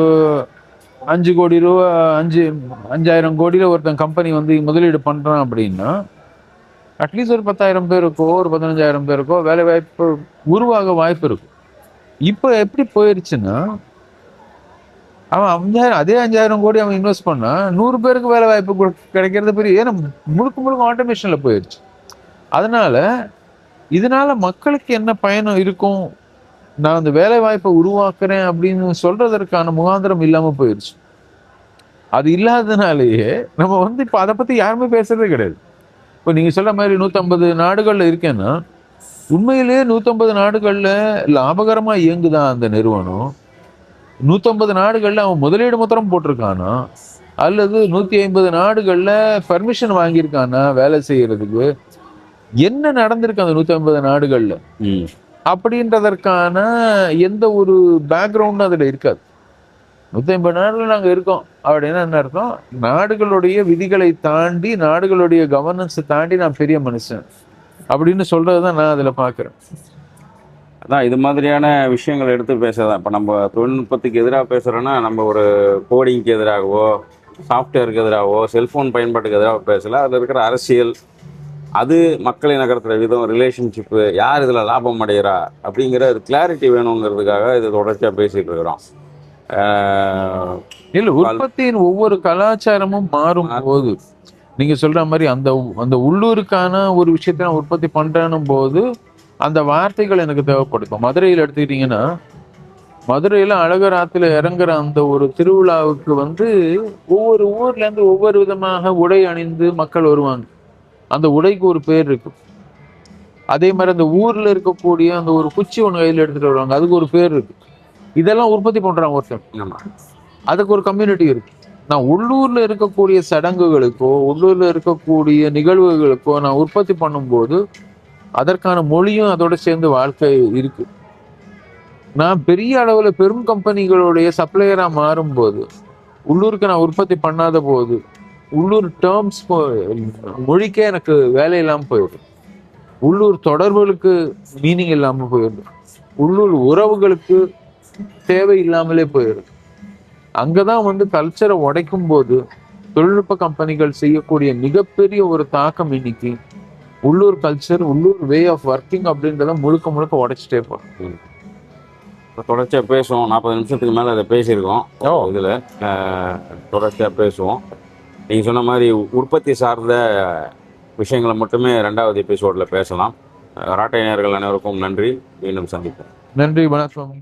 5 கோடி ரூபா 5,000 கோடியில் ஒருத்தன் கம்பெனி வந்து முதலீடு பண்ணுறான் அப்படின்னா அட்லீஸ்ட் ஒரு 10,000 பேருக்கோ ஒரு 15,000 பேருக்கோ வேலை வாய்ப்பு உருவாக வாய்ப்பு இருக்கும். இப்போ எப்படி போயிடுச்சுன்னா அவன் 5,000 அதே 5,000 கோடி அவன் இன்வெஸ்ட் பண்ணா 100 பேருக்கு வேலை வாய்ப்பு கிடைக்கிறது பெரிய, ஏன்னா முழுக்க ஆட்டோமேஷனில் போயிடுச்சு. அதனால இதனால மக்களுக்கு என்ன பயணம் இருக்கும், நான் அந்த வேலை வாய்ப்பை உருவாக்குறேன் அப்படின்னு சொல்றதற்கான முகாந்திரம் இல்லாம போயிடுச்சு. அது இல்லாததுனாலேயே நம்ம வந்து இப்போ அதை பத்தி யாருமே பேசுறதே கிடையாது. இப்போ நீங்க சொல்ற மாதிரி 150 நாடுகள்ல இருக்கேன்னா உண்மையிலேயே 150 நாடுகள்ல லாபகரமா இயங்குதான் அந்த நிறுவனம்? 150 நாடுகள்ல அவன் முதலீடு மாத்திரம் போட்டிருக்கானா, அல்லது 150 நாடுகள்ல பர்மிஷன் வாங்கியிருக்கானா வேலை செய்யறதுக்கு? என்ன நடந்திருக்கு அந்த 150 நாடுகள்ல அப்படின்றதற்கான எந்த ஒரு பேக்ரவுண்டும் அதுல இருக்காது. 150 நாடுகள் நாங்க இருக்கோம் அப்படின்னா என்ன அர்த்தம்? நாடுகளுடைய விதிகளை தாண்டி, நாடுகளுடைய கவர்னன்ஸை தாண்டி நான் பெரிய மனுஷன் அப்படின்னு சொல்றதுதான் நான் அதுல பாக்குறேன். அதான் இது மாதிரியான விஷயங்கள் எடுத்து பேசதான். இப்போ நம்ம தொழில்நுட்பத்துக்கு எதிராக பேசுகிறோன்னா நம்ம ஒரு கோடிங்க்கு எதிராகவோ சாஃப்ட்வேருக்கு எதிராகவோ செல்ஃபோன் பயன்பாட்டுக்கு எதிராக பேசலை. அதில் இருக்கிற அரசியல், அது மக்களை நகர்த்துற விதம், ரிலேஷன்ஷிப்பு, யார் இதில் லாபம் அடைகிறா அப்படிங்கிற கிளாரிட்டி வேணுங்கிறதுக்காக இது தொடர்ச்சியாக பேசிகிட்டு இருக்கிறோம். இல்லை, உற்பத்தியின் ஒவ்வொரு கலாச்சாரமும் மாறும் போது நீங்கள் சொல்கிற மாதிரி அந்த உள்ளூருக்கான ஒரு விஷயத்தை நான் உற்பத்தி பண்ணுறேன்னும் போது அந்த வார்த்தைகள் எனக்கு தேவைப்படும். இப்போ மதுரையில் எடுத்துக்கிட்டிங்கன்னா, மதுரையில் அழகர் ஆற்றுல இறங்குற அந்த ஒரு திருவிழாவுக்கு வந்து ஒவ்வொரு ஊர்லேருந்து ஒவ்வொரு விதமாக உடை அணிந்து மக்கள் வருவாங்க. அந்த உடைக்கு ஒரு பேர் இருக்கு. அதே மாதிரி அந்த ஊர்ல இருக்கக்கூடிய அந்த ஒரு குச்சி ஒன்று கையில் எடுத்துட்டு வருவாங்க, அதுக்கு ஒரு பேர் இருக்கு. இதெல்லாம் உற்பத்தி பண்றாங்க ஒருத்தர், அதுக்கு ஒரு கம்யூனிட்டி இருக்கு. நான் உள்ளூர்ல இருக்கக்கூடிய சடங்குகளுக்கோ உள்ளூர்ல இருக்கக்கூடிய நிகழ்வுகளுக்கோ நான் உற்பத்தி பண்ணும்போது அதற்கான மொழியும் அதோட சேர்ந்து வாழ்க்கை இருக்கு. நான் பெரிய அளவுல பெரும் கம்பெனிகளுடைய சப்ளையரா மாறும்போது உள்ளூருக்கு நான் உற்பத்தி பண்ணாத போது உள்ளூர் டேர்ம்ஸ் மொழிக்கே எனக்கு வேலை இல்லாமல் போயிடும். உள்ளூர் தொடர்புகளுக்கு மீனிங் இல்லாமல் போயிடும். உள்ளூர் உறவுகளுக்கு தேவை இல்லாமலே போயிடும். அங்கதான் வந்து கல்ச்சரை உடைக்கும் போது தொழில்நுட்ப கம்பெனிகள் செய்யக்கூடிய மிகப்பெரிய ஒரு தாக்கம் இன்னைக்கு உள்ளூர் கல்ச்சர், உள்ளூர் வே ஆஃப் ஒர்க்கிங் அப்படின்றத முழுக்க உடைச்சிட்டே போகும். தொடர்ச்சியாக பேசுவோம். 40 நிமிஷத்துக்கு மேலே அதை பேசியிருக்கோம். இதில் தொடர்ச்சியாக பேசுவோம். நீங்கள் சொன்ன மாதிரி உற்பத்தி சார்ந்த விஷயங்களை மட்டுமே 2வது எபிசோடில் பேசலாம். ராட்டை நேயர்கள் அனைவருக்கும் நன்றி. மீண்டும் சந்திப்போம். நன்றி, வணக்கம்.